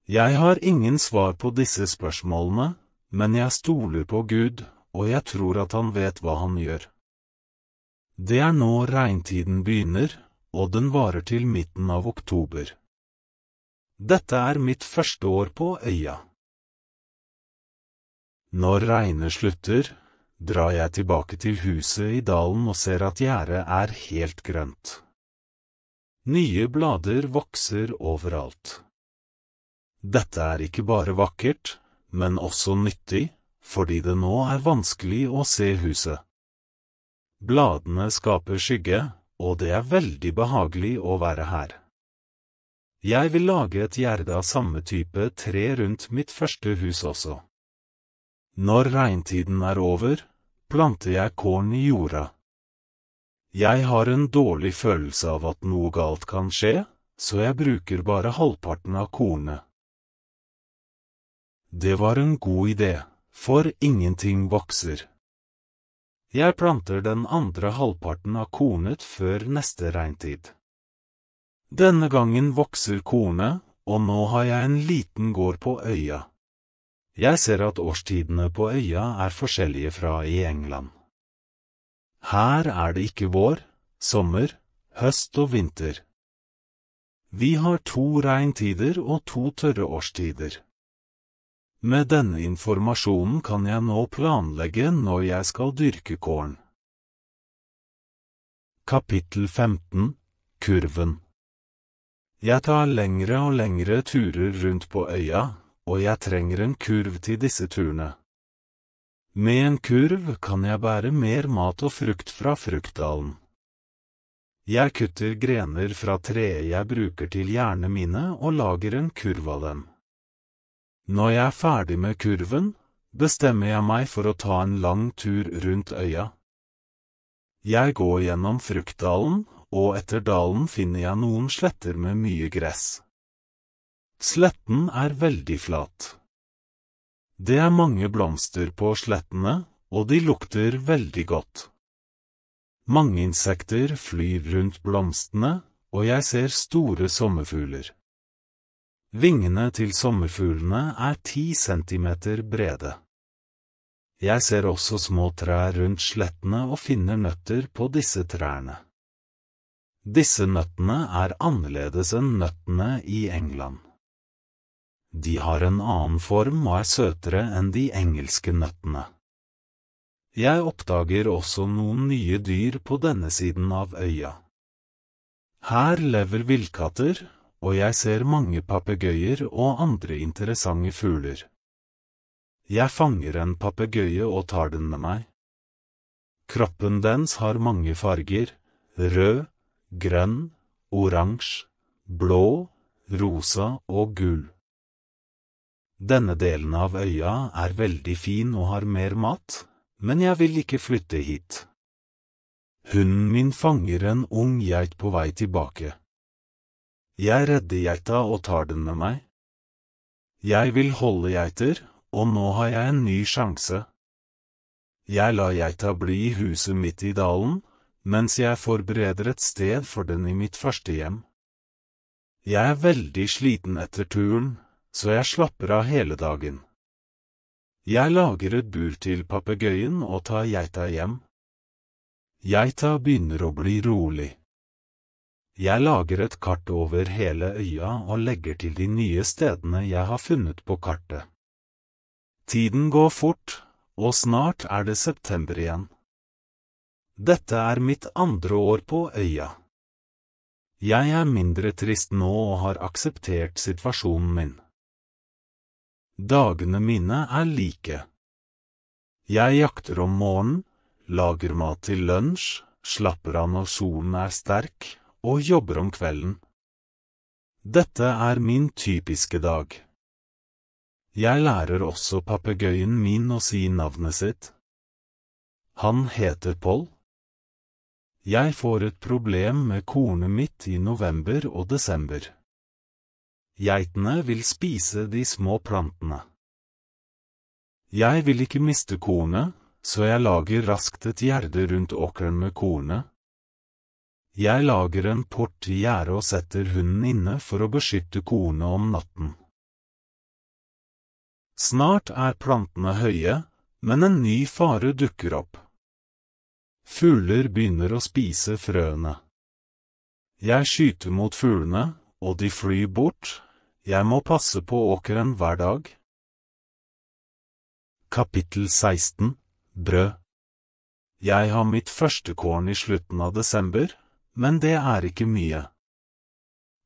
Jeg har ingen svar på disse spørsmålene, men jeg stoler på Gud, og jeg tror at han vet hva han gjør. Det er nå regntiden begynner, og den varer til midten av oktober. Dette er mitt første år på øya. Når regnet slutter, drar jeg tilbake til huset i dalen og ser at gjerdet er helt grønt. Nye blader vokser overalt. Dette er ikke bare vakkert, men også nyttig, fordi det nå er vanskelig å se huset. Bladene skaper skygge, og det er veldig behagelig å være her. Jeg vil lage et gjerde av samme type tre rundt mitt første hus også. Når regntiden er over, planter jeg korn i jorda. Jeg har en dårlig følelse av at noe galt kan skje, så jeg bruker bare halvparten av kornet. Det var en god idé, for ingenting vokser. Jeg planter den andre halvparten av kornet før neste regntid. Denne gangen vokser kornet, og nå har jeg en liten gård på øya. Jeg ser at årstidene på øya er forskjellige fra i England. Her er det ikke vår, sommer, høst og vinter. Vi har 2 regntider og 2 tørre årstider. Med denne informasjonen kan jeg nå planlegge når jeg skal dyrke korn. Kapittel 15. Kurven. Jeg tar lengre og lengre turer rundt på øya, og jeg trenger en kurv til disse turene. Med en kurv kan jeg bære mer mat og frukt fra Fruktdalen. Jeg kutter grener fra treet jeg bruker til gjerdene mine og lager en kurv av dem. Når jeg er ferdig med kurven, bestemmer jeg meg for å ta en lang tur rundt øya. Jeg går gjennom Fruktdalen, og etter dalen finner jeg noen sletter med mye gress. Sletten er veldig flat. Det er mange blomster på slettene, og de lukter veldig godt. Mange insekter flyr rundt blomstene, og jeg ser store sommerfugler. Vingene til sommerfuglene er 10 centimeter brede. Jeg ser også små trær rundt slettene og finner nøtter på disse trærne. Disse nøttene er annerledes enn nøttene i England. De har en annen form og er søtere enn de engelske nøttene. Jeg oppdager også noen nye dyr på denne siden av øya. Her lever villkatter, og jeg ser mange papegøyer og andre interessante fugler. Jeg fanger en papegøye og tar den med meg. Kroppen dens har mange farger, rød, grønn, oransje, blå, rosa og gul. Denne delen av øya er veldig fin og har mer mat, men jeg vil ikke flytte hit. Hunden min fanger en ung geit på vei tilbake. Jeg redder geita og tar den med meg. Jeg vil holde geiter, og nå har jeg en ny sjanse. Jeg lar geita bli i huset mitt i dalen, mens jeg forbereder et sted for den i mitt første hjem. Jeg er veldig sliten etter turen, så jeg slapper av hele dagen. Jeg lager et bur til papegøyen og tar geita hjem. Geita begynner å bli rolig. Jeg lager et kart over hele øya og legger til de nye stedene jeg har funnet på kartet. Tiden går fort, og snart er det september igjen. Dette er mitt andre år på øya. Jeg er mindre trist nå og har akseptert situasjonen min. Dagene mine er like. Jeg jakter om morgenen, lager mat til lunsj, slapper av når solen er sterk, og jobber om kvelden. Dette er min typiske dag. Jeg lærer også papegøyen min å si navnet sitt. Han heter Paul. Jeg får et problem med kornet mitt i november og desember. Geitene vil spise de små plantene. Jeg vil ikke miste kornet, så jeg lager raskt et gjerde rundt åkeren med kornet. Jeg lager en port i gjerdet og setter hunden inne for å beskytte kornet om natten. Snart er plantene høye, men en ny fare dukker opp. Fugler begynner å spise frøene. Jeg skyter mot fuglene, og de flyr bort. Jeg må passe på åkeren hver dag. Kapittel 16. Brød. Jeg har mitt første korn i slutten av desember, men det er ikke mye.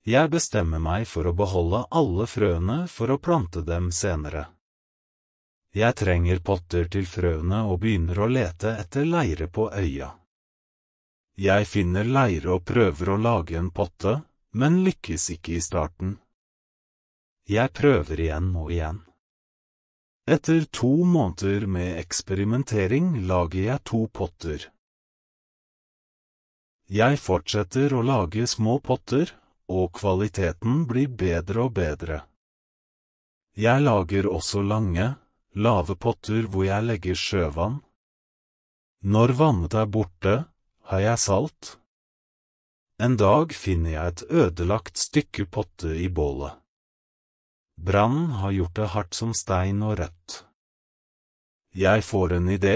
Jeg bestemmer meg for å beholde alle frøene for å plante dem senere. Jeg trenger potter til frøene og begynner å lete etter leire på øya. Jeg finner leire og prøver å lage en potte, men lykkes ikke i starten. Jeg prøver igjen og igjen. Etter 2 måneder med eksperimentering lager jeg 2 potter. Jeg fortsetter å lage små potter, og kvaliteten blir bedre og bedre. Jeg lager også lange, lave potter hvor jeg legger sjøvann. Når vannet er borte, har jeg salt. En dag finner jeg et ødelagt stykke potte i bålet. Brannen har gjort det hardt som stein og rødt. Jeg får en idé,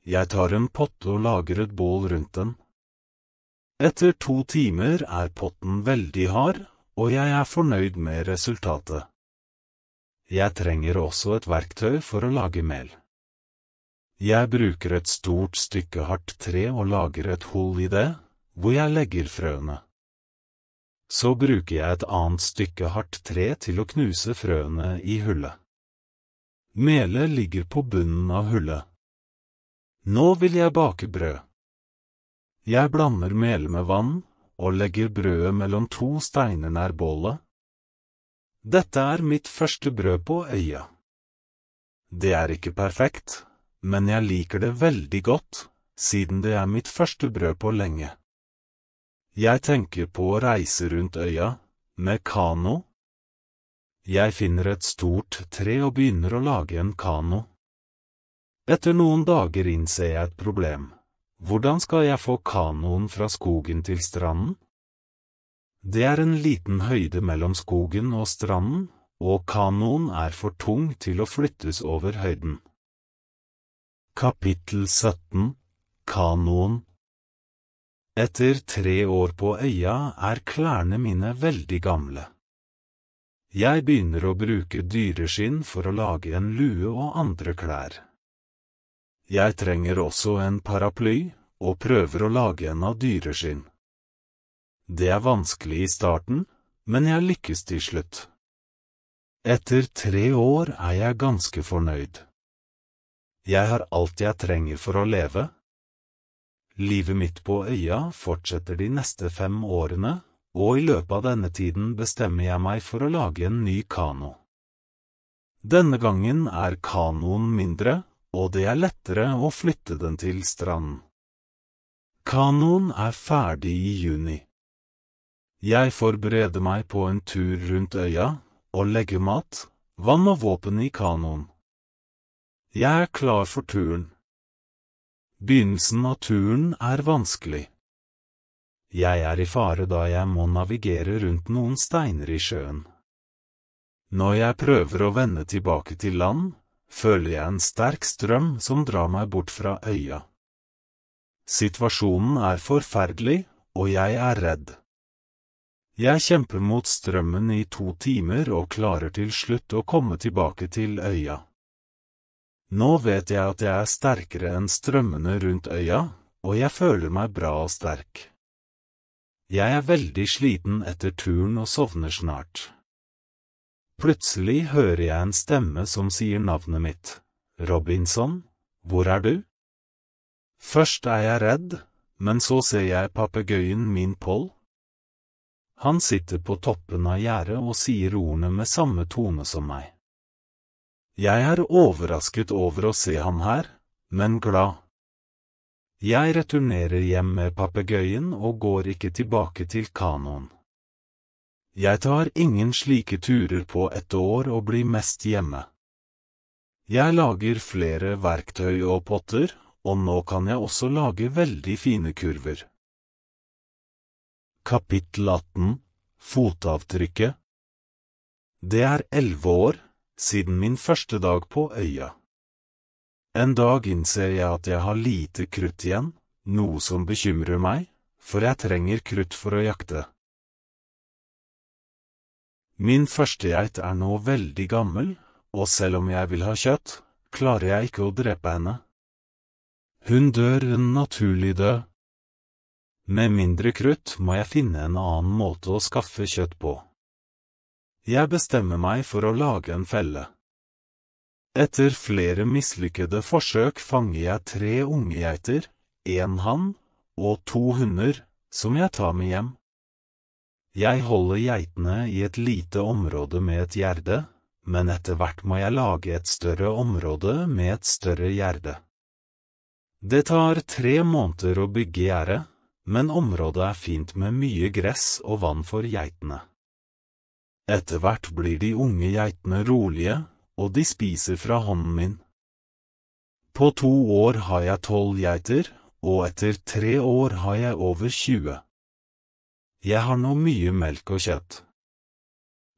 jeg tar en potte og lager et bål rundt den. Etter 2 timer er potten veldig hard, og jeg er fornøyd med resultatet. Jeg trenger også et verktøy for å lage mel. Jeg bruker et stort stykke hardt tre og lager et hull i det, hvor jeg legger frøene. Så bruker jeg et annet stykke hardt tre til å knuse frøene i hullet. Melet ligger på bunnen av hullet. Nå vil jeg bake brød. Jeg blander melet med vann, og legger brødet mellom 2 steiner nær bålet. Dette er mitt første brød på øya. Det er ikke perfekt, men jeg liker det veldig godt, siden det er mitt første brød på lenge. Jeg tenker på å reise rundt øya, med kano. Jeg finner et stort tre og begynner å lage en kano. Etter noen dager innser jeg et problem. Hvordan skal jeg få kanoen fra skogen til stranden? Det er en liten høyde mellom skogen og stranden, og kanoen er for tung til å flyttes over høyden. Kapittel 17. Kanoen. Etter 3 år på øya er klærne mine veldig gamle. Jeg begynner å bruke dyreskinn for å lage en lue og andre klær. Jeg trenger også en paraply, og prøver å lage en av dyreskinn. Det er vanskelig i starten, men jeg lykkes til slutt. Etter 3 år er jeg ganske fornøyd. Jeg har alt jeg trenger for å leve. Livet mitt på øya fortsetter de neste 5 årene, og i løpet av denne tiden bestemmer jeg meg for å lage en ny kano. Denne gangen er kanoen mindre, og det er lettere å flytte den til stranden. Kanoen er ferdig i juni. Jeg forbereder meg på en tur rundt øya, og legger mat, vann og våpen i kanoen. Jeg er klar for turen. Begynnelsen av turen er vanskelig. Jeg er i fare da jeg må navigere rundt noen steiner i sjøen. Når jeg prøver å vende tilbake til land, føler jeg en sterk strøm som drar meg bort fra øya. Situasjonen er forferdelig, og jeg er redd. Jeg kjemper mot strømmen i 2 timer og klarer til slutt å komme tilbake til øya. Nå vet jeg at jeg er sterkere enn strømmene rundt øya, og jeg føler meg bra og sterk. Jeg er veldig sliten etter turen og sovner snart. Plutselig hører jeg en stemme som sier navnet mitt. Robinson, hvor er du? Først er jeg redd, men så ser jeg papegøyen min Paul. Han sitter på toppen av gjerdet og sier ordene med samme tone som meg. Jeg er overrasket over å se ham her, men glad. Jeg returnerer hjem med papegøyen og går ikke tilbake til kanoen. Jeg tar ingen slike turer på et år og blir mest hjemme. Jeg lager flere verktøy og potter, og nå kan jeg også lage veldig fine kurver. Kapittel 18. Fotavtrykket. Det er 11 år siden min første dag på øya. En dag innser jeg at jeg har lite krutt igjen, noe som bekymrer meg, for jeg trenger krutt for å jakte. Min første geit er nå veldig gammel, og selv om jeg vil ha kjøtt, klarer jeg ikke å drepe henne. Hun dør en naturlig død. Med mindre krutt må jeg finne en annen måte å skaffe kjøtt på. Jeg bestemmer meg for å lage en felle. Etter flere mislykkede forsøk fanger jeg 3 unge geiter, 1 hann og 2 hunder, som jeg tar med hjem. Jeg holder geitene i et lite område med et gjerde, men etter hvert må jeg lage et større område med et større gjerde. Det tar 3 måneder å bygge gjerdet, men området er fint med mye gress og vann for geitene. Etter hvert blir de unge geitene rolige, og de spiser fra hånden min. På 2 år har jeg 12 geiter, og etter 3 år har jeg over 20. Jeg har nå mye melk og kjøtt.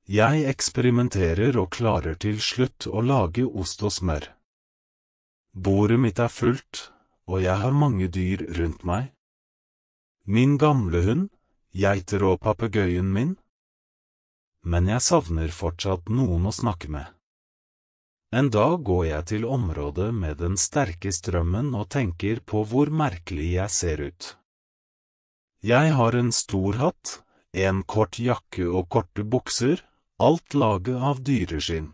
Jeg eksperimenterer og klarer til slutt å lage ost og smør. Bordet mitt er fullt, og jeg har mange dyr rundt meg. Min gamle hund, geiter og papegøyen min. Men jeg savner fortsatt noen å snakke med. En dag går jeg til området med den sterke strømmen og tenker på hvor merkelig jeg ser ut. Jeg har en stor hatt, en kort jakke og korte bukser, alt laget av dyreskinn.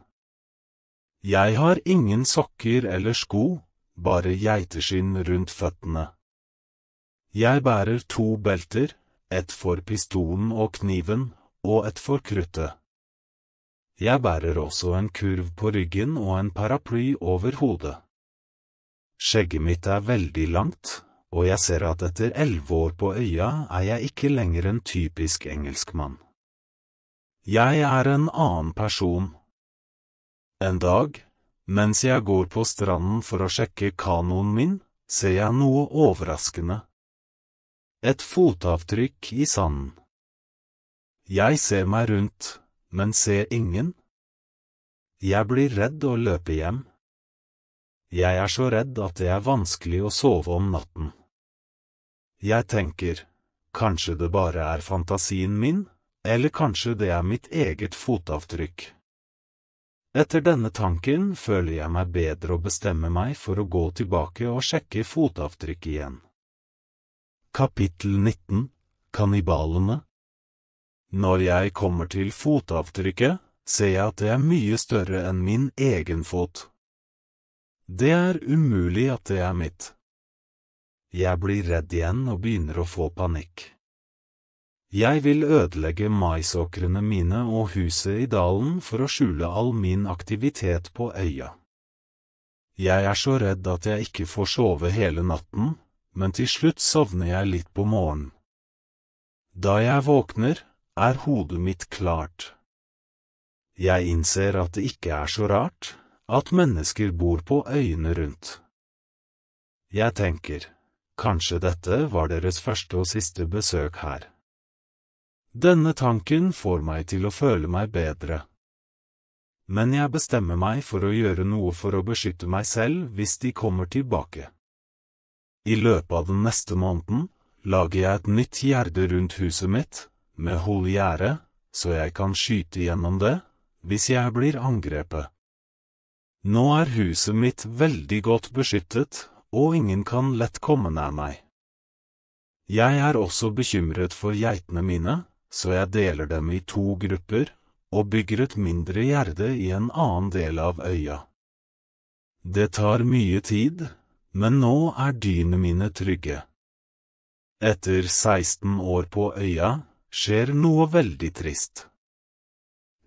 Jeg har ingen sokker eller sko, bare geiteskinn rundt føttene. Jeg bærer 2 belter, et for pistolen og kniven, og et for kruttet. Jeg bærer også en kurv på ryggen og en paraply over hodet. Skjegget mitt er veldig langt, og jeg ser at etter 11 år på øya er jeg ikke lenger en typisk engelskmann. Jeg er en annen person. En dag, mens jeg går på stranden for å sjekke kanoen min, ser jeg noe overraskende. Et fotavtrykk i sanden. Jeg ser meg rundt, men ser ingen. Jeg blir redd og løper hjem. Jeg er så redd at det er vanskelig å sove om natten. Jeg tenker, kanskje det bare er fantasien min, eller kanskje det er mitt eget fotavtrykk. Etter denne tanken føler jeg meg bedre og bestemmer meg for å gå tilbake og sjekke fotavtrykk igjen. Kapittel 19. Kannibalene. Når jeg kommer til fotavtrykket, ser jeg at det er mye større enn min egen fot. Det er umulig at det er mitt. Jeg blir redd igjen og begynner å få panikk. Jeg vil ødelegge maisåkrene mine og huset i dalen for å skjule all min aktivitet på øya. Jeg er så redd at jeg ikke får sove hele natten, men til slutt sovner jeg litt på morgenen. Da jeg våkner, er hodet mitt klart. Jeg innser at det ikke er så rart at mennesker bor på øyene rundt. Jeg tenker, kanskje dette var deres første og siste besøk her. Denne tanken får meg til å føle meg bedre. Men jeg bestemmer meg for å gjøre noe for å beskytte meg selv hvis de kommer tilbake. I løpet av den neste måneden lager jeg et nytt gjerde rundt huset mitt, med hull i gjerdet, så jeg kan skyte gjennom det hvis jeg blir angrepet. Nå er huset mitt veldig godt beskyttet, og ingen kan lett komme nær meg. Jeg er også bekymret for geitene mine, så jeg deler dem i 2 grupper, og bygger et mindre gjerde i en annen del av øya. Det tar mye tid, men nå er dyrene mine trygge. Etter 16 år på øya, skjer noe veldig trist.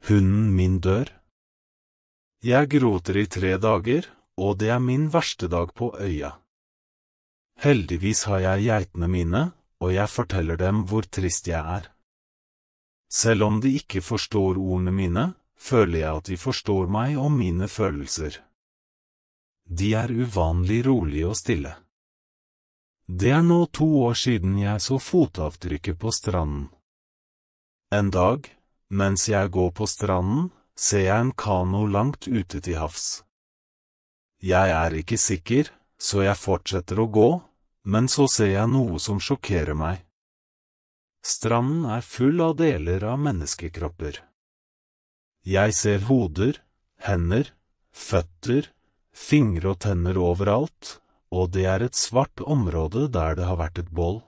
Hunden min dør. Jeg gråter i 3 dager, og det er min verste dag på øya. Heldigvis har jeg geitene mine, og jeg forteller dem hvor trist jeg er. Selv om de ikke forstår ordene mine, føler jeg at de forstår meg og mine følelser. De er uvanlig rolige og stille. Det er nå 2 år siden jeg så fotavtrykket på stranden. En dag, mens jeg går på stranden, ser jeg en kano langt ute til havs. Jeg er ikke sikker, så jeg fortsetter å gå, men så ser jeg noe som sjokkerer meg. Stranden er full av deler av menneskekropper. Jeg ser hoder, hender, føtter, fingre og tenner overalt, og det er et svart område der det har vært et bål.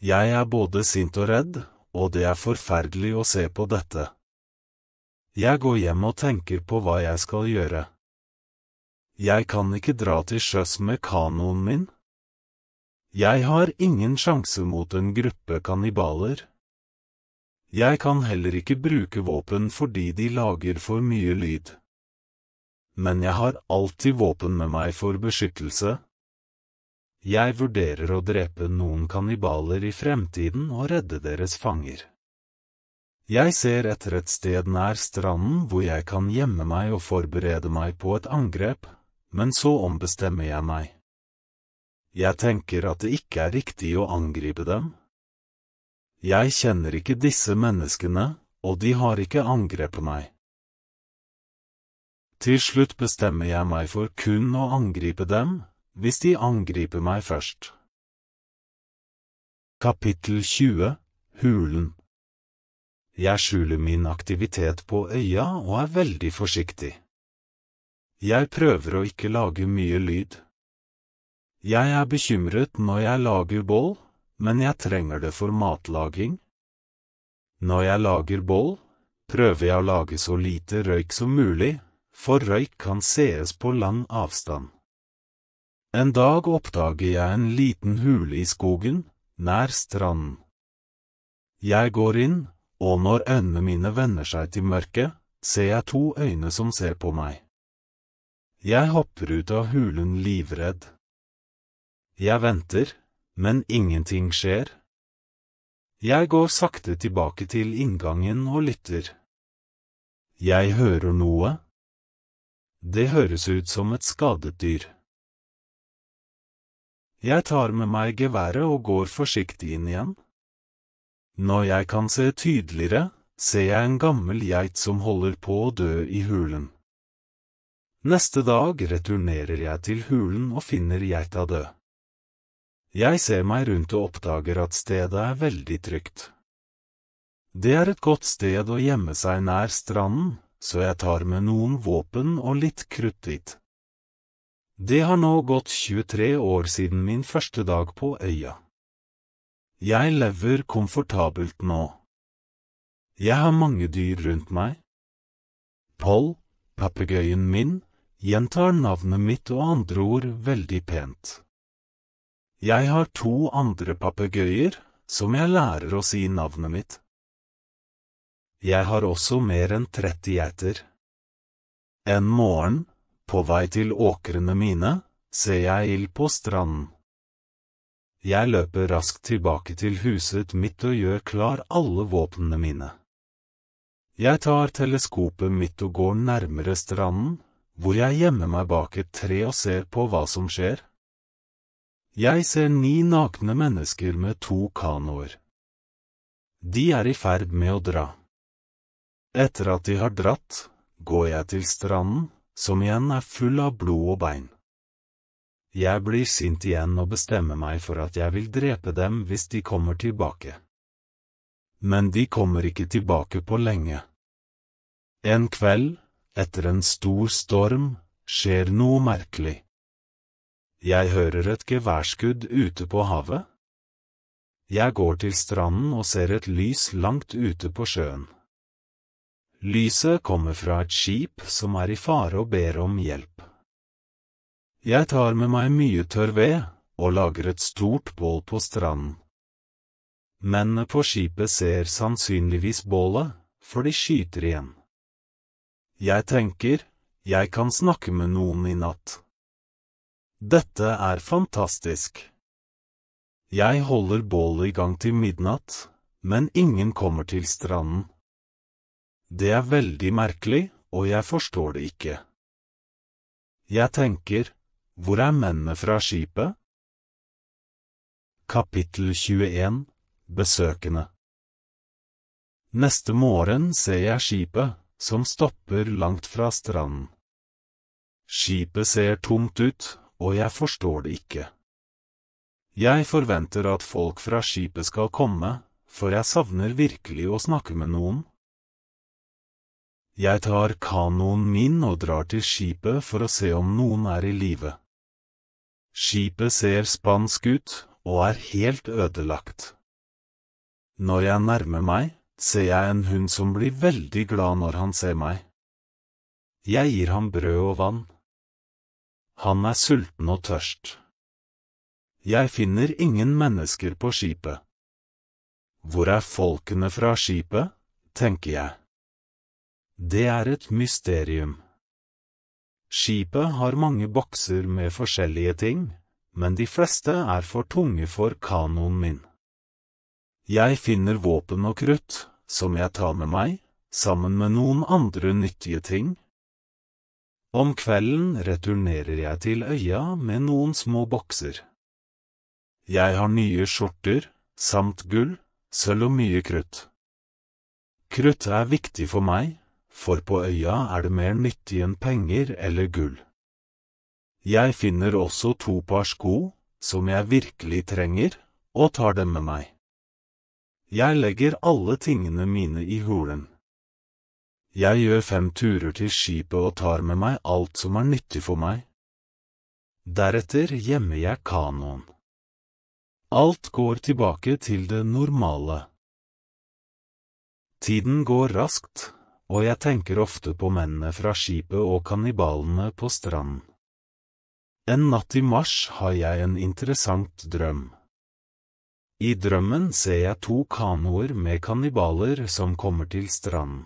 Jeg er både sint og redd, og det er forferdelig å se på dette. Jeg går hjem og tenker på hva jeg skal gjøre. Jeg kan ikke dra til sjøs med kanoen min. Jeg har ingen sjanse mot en gruppe kannibaler. Jeg kan heller ikke bruke våpen fordi de lager for mye lyd. Men jeg har alltid våpen med meg for beskyttelse. Jeg vurderer å drepe noen kannibaler i fremtiden og redde deres fanger. Jeg ser etter et sted nær stranden hvor jeg kan gjemme meg og forberede meg på et angrep, men så ombestemmer jeg meg. Jeg tenker at det ikke er riktig å angripe dem. Jeg kjenner ikke disse menneskene, og de har ikke angrepet meg. Til slutt bestemmer jeg meg for kun å angripe dem, hvis de angriper meg først. Kapittel 20. Hulen. Jeg skjuler min aktivitet på øya og er veldig forsiktig. Jeg prøver å ikke lage mye lyd. Jeg er bekymret når jeg lager bål, men jeg trenger det for matlaging. Når jeg lager bål, prøver jeg å lage så lite røyk som mulig, for røyk kan sees på lang avstand. En dag oppdager jeg en liten hule i skogen, nær stranden. Jeg går inn, og når øynene mine vender seg til mørket, ser jeg 2 øyne som ser på meg. Jeg hopper ut av hulen livredd. Jeg venter, men ingenting skjer. Jeg går sakte tilbake til inngangen og lytter. Jeg hører noe. Det høres ut som et skadet dyr. Jeg tar med meg geværet og går forsiktig inn igjen. Når jeg kan se tydeligere, ser jeg en gammel geit som holder på å dø i hulen. Neste dag returnerer jeg til hulen og finner geita død. Jeg ser meg rundt og oppdager at stedet er veldig trygt. Det er et godt sted å gjemme seg nær stranden, så jeg tar med noen våpen og litt krutt dit. Det har nå gått 23 år siden min første dag på øya. Jeg lever komfortabelt nå. Jeg har mange dyr rundt meg. Paul, papegøyen min, gjentar navnet mitt og andre ord veldig pent. Jeg har 2 andre papegøyer, som jeg lærer å si navnet mitt. Jeg har også mer enn 30 geiter. En morgen, på vei til åkrene mine, ser jeg ild på stranden. Jeg løper raskt tilbake til huset mitt og gjør klar alle våpnene mine. Jeg tar teleskopet mitt og går nærmere stranden, hvor jeg gjemmer meg bak et tre og ser på hva som skjer. Jeg ser 9 nakne mennesker med 2 kanoer. De er i ferd med å dra. Etter at de har dratt, går jeg til stranden, som igjen er full av blod og bein. Jeg blir sint igjen og bestemmer meg for at jeg vil drepe dem hvis de kommer tilbake. Men de kommer ikke tilbake på lenge. En kveld, etter en stor storm, skjer noe merkelig. Jeg hører et geværskudd ute på havet. Jeg går til stranden og ser et lys langt ute på sjøen. Lyset kommer fra et skip som er i fare og ber om hjelp. Jeg tar med meg mye tørr ved, og lager et stort bål på stranden. Mennene på skipet ser sannsynligvis bålet, for de skyter igjen. Jeg tenker, jeg kan snakke med noen i natt. Dette er fantastisk. Jeg holder bålet i gang til midnatt, men ingen kommer til stranden. Det er veldig merkelig, og jeg forstår det ikke. Jeg tenker, hvor er mennene fra skipet? Kapittel 21, Besøkende. Neste morgen ser jeg skipet, som stopper langt fra stranden. Skipet ser tomt ut, og jeg forstår det ikke. Jeg forventer at folk fra skipet skal komme, for jeg savner virkelig å snakke med noen. Jeg tar kanoen min og drar til skipet for å se om noen er i live. Skipet ser spansk ut, og er helt ødelagt. Når jeg nærmer meg, ser jeg en hund som blir veldig glad når han ser meg. Jeg gir ham brød og vann. Han er sulten og tørst. Jeg finner ingen mennesker på skipet. Hvor er folkene fra skipet, tenker jeg. Det er et mysterium. Skipet har mange bokser med forskjellige ting, men de fleste er for tunge for kanoen min. Jeg finner våpen og krutt, som jeg tar med meg, sammen med noen andre nyttige ting. Om kvelden returnerer jeg til øya med noen små bokser. Jeg har nye skjorter, samt gull, sølv og mye krutt. Krutt er viktig for meg, for på øya er det mer nyttig enn penger eller gull. Jeg finner også 2 par sko, som jeg virkelig trenger, og tar dem med meg. Jeg legger alle tingene mine i hulen. Jeg gjør 5 turer til skipet og tar med meg alt som er nyttig for meg. Deretter gjemmer jeg kanoen. Alt går tilbake til det normale. Tiden går raskt, og jeg tenker ofte på mennene fra skipet og kannibalene på stranden. En natt i mars har jeg en interessant drøm. I drømmen ser jeg 2 kanoer med kannibaler som kommer til stranden.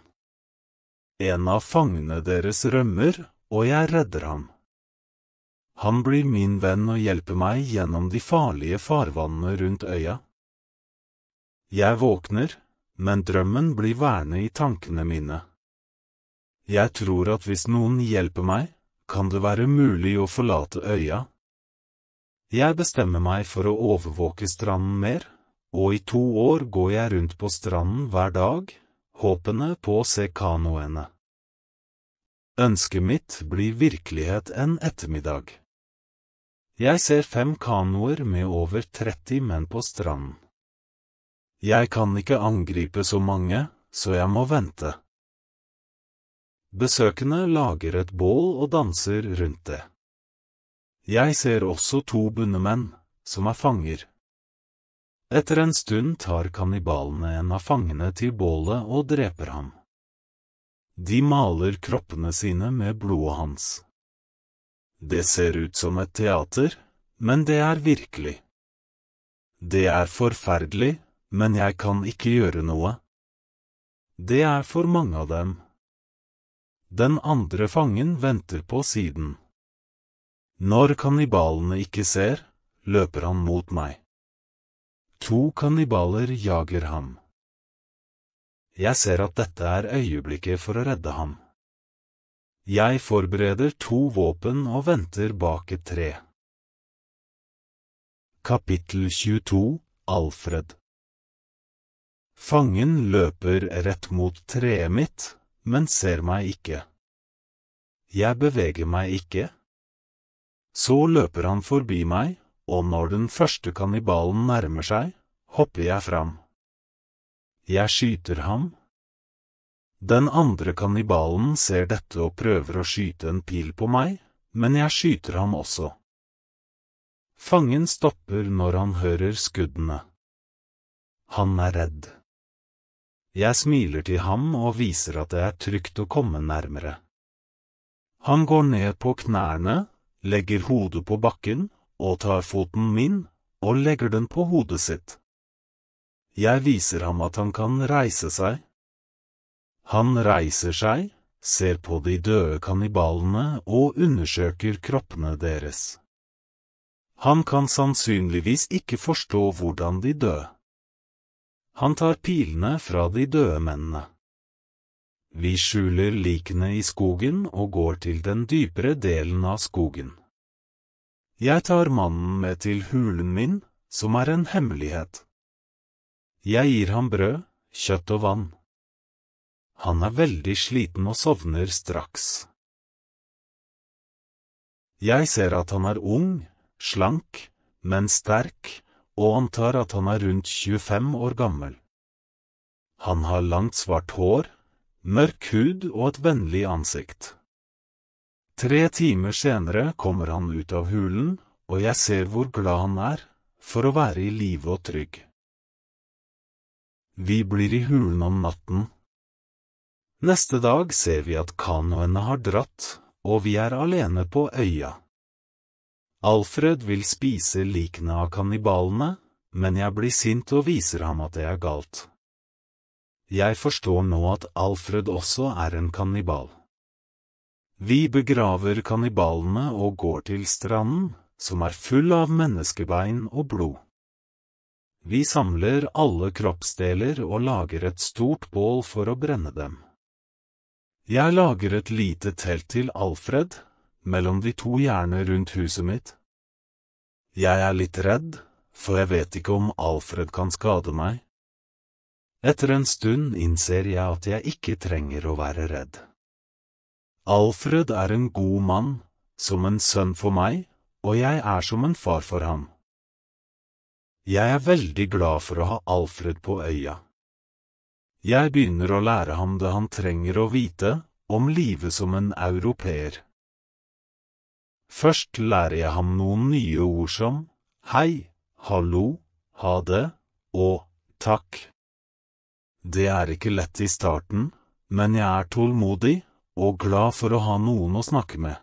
En av fangene deres rømmer, og jeg redder ham. Han blir min venn og hjelper meg gjennom de farlige farvannene rundt øya. Jeg våkner, men drømmen blir værende i tankene mine. Jeg tror at hvis noen hjelper meg, kan det være mulig å forlate øya. Jeg bestemmer meg for å overvåke stranden mer, og i 2 år går jeg rundt på stranden hver dag, håpende på å se kanoene. Ønsket mitt blir virkelighet en ettermiddag. Jeg ser 5 kanoer med over 30 menn på stranden. Jeg kan ikke angripe så mange, så jeg må vente. Besøkende lager et bål og danser rundt det. Jeg ser også 2 bundemenn, som fanger. Etter en stund tar kannibalene en av fangene til bålet og dreper ham. De maler kroppene sine med blodet hans. Det ser ut som et teater, men det virkelig. Det forferdelig, men jeg kan ikke gjøre noe. Det for mange av dem. Den andre fangen venter på siden. Når kannibalene ikke ser, løper han mot meg. 2 kannibaler jager ham. Jeg ser at dette øyeblikket for å redde ham. Jeg forbereder 2 våpen og venter bak et tre. Kapittel 22, Alfred. Fangen løper rett mot treet mitt, men ser meg ikke. Jeg beveger meg ikke. Så løper han forbi meg, og når den første kannibalen nærmer seg, hopper jeg fram. Jeg skyter ham. Den andre kannibalen ser dette og prøver å skyte en pil på meg, men jeg skyter ham også. Fangen stopper når han hører skuddene. Han redd. Jeg smiler til ham og viser at det trygt å komme nærmere. Han går ned på knærne, legger hodet på bakken, og tar foten min, og legger den på hodet sitt. Jeg viser ham at han kan reise seg. Han reiser seg, ser på de døde kannibalene og undersøker kroppene deres. Han kan sannsynligvis ikke forstå hvordan de døde. Han tar pilene fra de døde mennene. Vi skjuler likene i skogen og går til den dypere delen av skogen. Jeg tar mannen med til hulen min, som en hemmelighet. Jeg gir ham brød, kjøtt og vann. Han veldig sliten og sovner straks. Jeg ser at han ung, slank, men sterk, og antar at han rundt 25 år gammel. Han har langt svart hår, mørk hud og et vennlig ansikt. 3 timer senere kommer han ut av hulen, og jeg ser hvor glad han for å være i live og trygg. Vi blir i hulen om natten. Neste dag ser vi at kanoene har dratt, og vi alene på øya. Alfred vil spise likene av kannibalene, men jeg blir sint og viser ham at det galt. Jeg forstår nå at Alfred også en kannibal. Vi begraver kannibalene og går til stranden, som full av menneskebein og blod. Vi samler alle kroppsdeler og lager et stort bål for å brenne dem. Jeg lager et lite telt til Alfred, mellom de 2 hjerne rundt huset mitt. Jeg litt redd, for jeg vet ikke om Alfred kan skade meg. Etter en stund innser jeg at jeg ikke trenger å være redd. Alfred en god mann, som en sønn for meg, og jeg som en far for ham. Jeg veldig glad for å ha Alfred på øya. Jeg begynner å lære ham det han trenger å vite om livet som en europeer. Først lærer jeg ham noen nye ord som hei, hallo, ha det, og takk. Det ikke lett i starten, men jeg tålmodig og glad for å ha noen å snakke med.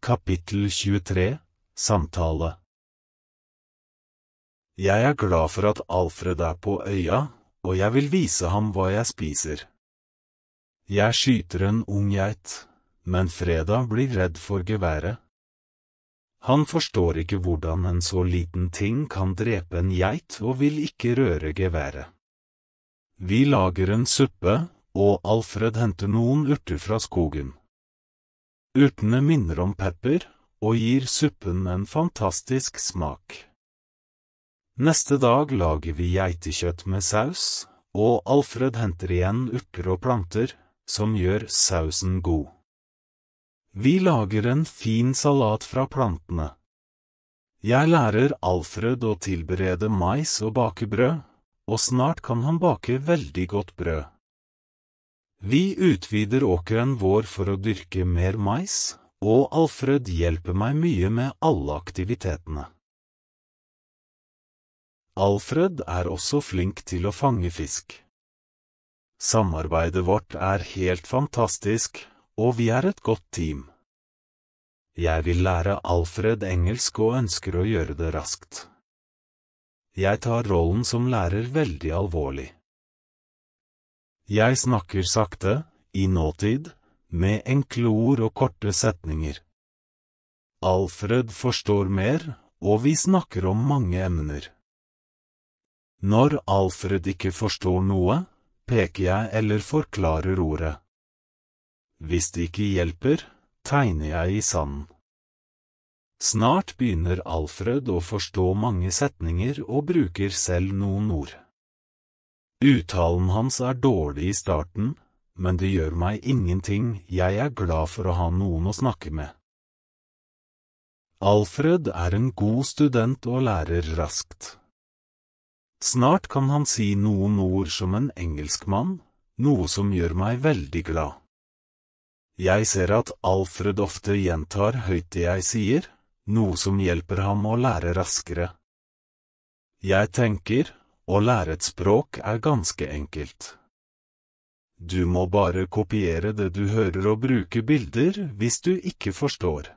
Kapittel 23, Samtale. Jeg glad for at Alfred på øya, og jeg vil vise ham hva jeg spiser. Jeg skyter en ung geit, men Freda blir redd for geværet. Han forstår ikke hvordan en så liten ting kan drepe en geit og vil ikke røre geværet. Vi lager en suppe, og Alfred henter noen urter fra skogen. Urtene minner om pepper, og gir suppen en fantastisk smak. Neste dag lager vi geitekjøtt med saus, og Alfred henter igjen urter og planter, som gjør sausen god. Vi lager en fin salat fra plantene. Jeg lærer Alfred å tilberede mais og bake brød, og snart kan han bake veldig godt brød. Vi utvider åkeren vår for å dyrke mer mais, og Alfred hjelper meg mye med alle aktivitetene. Alfred er også flink til å fange fisk. Samarbeidet vårt er helt fantastisk, og vi er et godt team. Jeg vil lære Alfred engelsk og ønsker å gjøre det raskt. Jeg tar rollen som lærer veldig alvorlig. Jeg snakker sakte, i nåtid, med enkle ord og korte setninger. Alfred forstår mer, og vi snakker om mange emner. Når Alfred ikke forstår noe, peker jeg eller forklarer ordet. Hvis det ikke hjelper, tegner jeg i sanden. Snart begynner Alfred å forstå mange setninger og bruker selv noen ord. Uttalen hans er dårlig i starten, men det gjør meg ingenting, jeg er glad for å ha noen å snakke med. Alfred er en god student og lærer raskt. Snart kan han si noen ord som en engelskmann, noe som gjør meg veldig glad. Jeg ser at Alfred ofte gjentar høyt det jeg sier, noe som hjelper ham å lære raskere. Jeg tenker, å lære et språk er ganske enkelt. Du må bare kopiere det du hører og bruke bilder hvis du ikke forstår.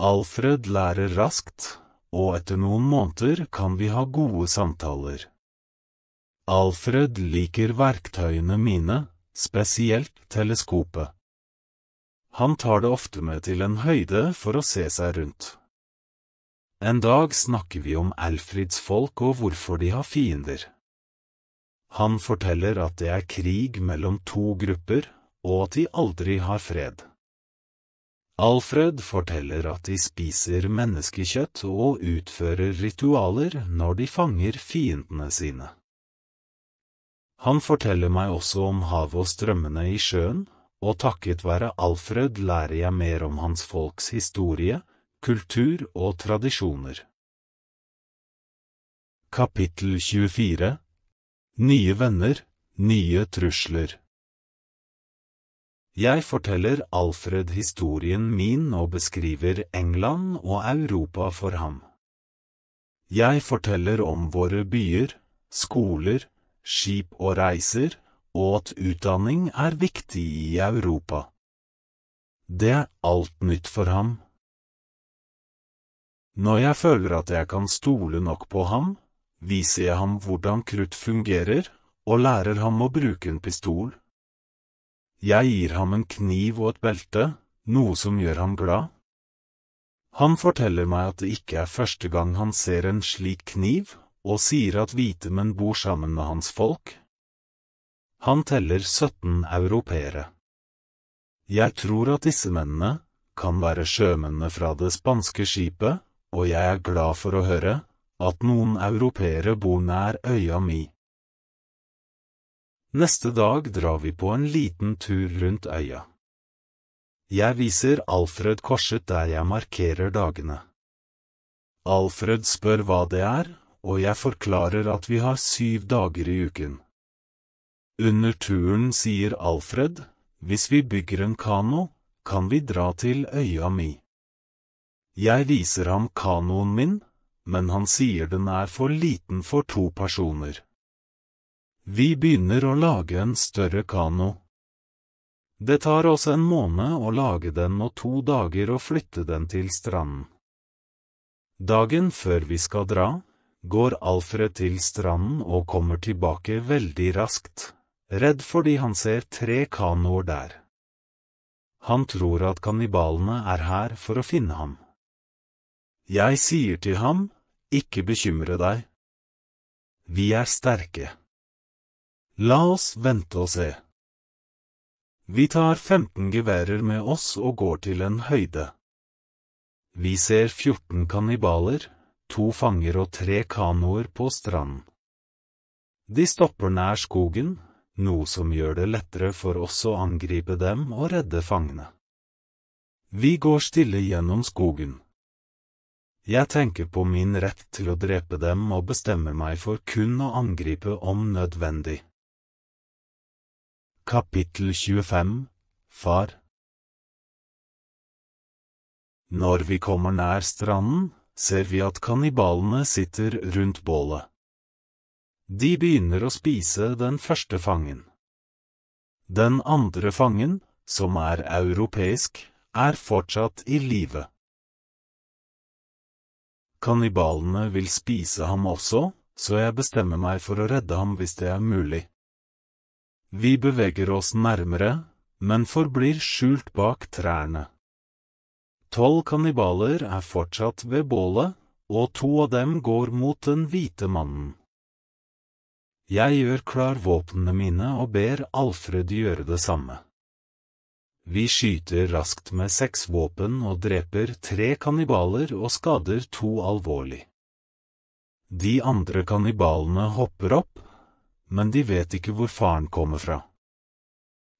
Alfred lærer raskt, og etter noen måneder kan vi ha gode samtaler. Alfred liker verktøyene mine, spesielt teleskopet. Han tar det ofte med til en høyde for å se seg rundt. En dag snakker vi om Alfreds folk og hvorfor de har fiender. Han forteller at det er krig mellom to grupper, og at de aldri har fred. Alfred forteller at de spiser menneskekjøtt og utfører ritualer når de fanger fiendene sine. Han forteller meg også om havet og strømmene i sjøen, og takket være Alfred lærer jeg mer om hans folks historie, kultur og tradisjoner. Kapittel 24. Nye venner, nye trusler. Jeg forteller Alfred historien min og beskriver England og Europa for ham. Jeg forteller om våre byer, skoler, skip og reiser, og at utdanning er viktig i Europa. Det er alt nytt for ham. Når jeg føler at jeg kan stole nok på ham, viser jeg ham hvordan krutt fungerer, og lærer ham å bruke en pistol. Jeg gir ham en kniv og et belte, noe som gjør ham glad. Han forteller meg at det ikke er første gang han ser en slik kniv, og sier at hvite menn bor sammen med hans folk. Han teller 17 europeere. Jeg tror at disse mennene kan være sjømennene fra det spanske skipet, og jeg er glad for å høre at noen europeere bor nær øya mi. Neste dag drar vi på en liten tur rundt øya. Jeg viser Alfred korset der jeg markerer dagene. Alfred spør hva det er, og jeg forklarer at vi har 7 dager i uken. Under turen sier Alfred, hvis vi bygger en kano, kan vi dra til øya mi. Jeg viser ham kanoen min, men han sier den er for liten for 2 personer. Vi begynner å lage en større kano. Det tar oss en måned å lage den og 2 dager å flytte den til stranden. Dagen før vi skal dra, går Alfred til stranden og kommer tilbake veldig raskt, redd fordi han ser 3 kanoer der. Han tror at kannibalene er her for å finne ham. Jeg sier til ham, ikke bekymre deg. Vi er sterke. La oss vente og se. Vi tar 15 geværer med oss og går til en høyde. Vi ser 14 kannibaler, 2 fanger og 3 kanoer på stranden. De stopper nær skogen, noe som gjør det lettere for oss å angripe dem og redde fangene. Vi går stille gjennom skogen. Jeg tenker på min rett til å drepe dem og bestemmer meg for kun å angripe om nødvendig. Kapittel 25, Far. Når vi kommer nær stranden, ser vi at kannibalene sitter rundt bålet. De begynner å spise den første fangen. Den andre fangen, som er europeisk, er fortsatt i live. Kannibalene vil spise ham også, så jeg bestemmer meg for å redde ham hvis det er mulig. Vi beveger oss nærmere, men forblir skjult bak trærne. 12 kannibaler er fortsatt ved bålet, og 2 av dem går mot den hvite mannen. Jeg gjør klar våpnene mine og ber Alfred gjøre det samme. Vi skyter raskt med 6 våpen og dreper 3 kannibaler og skader 2 alvorlig. De andre kannibalene hopper opp, men de vet ikke hvor faren kommer fra.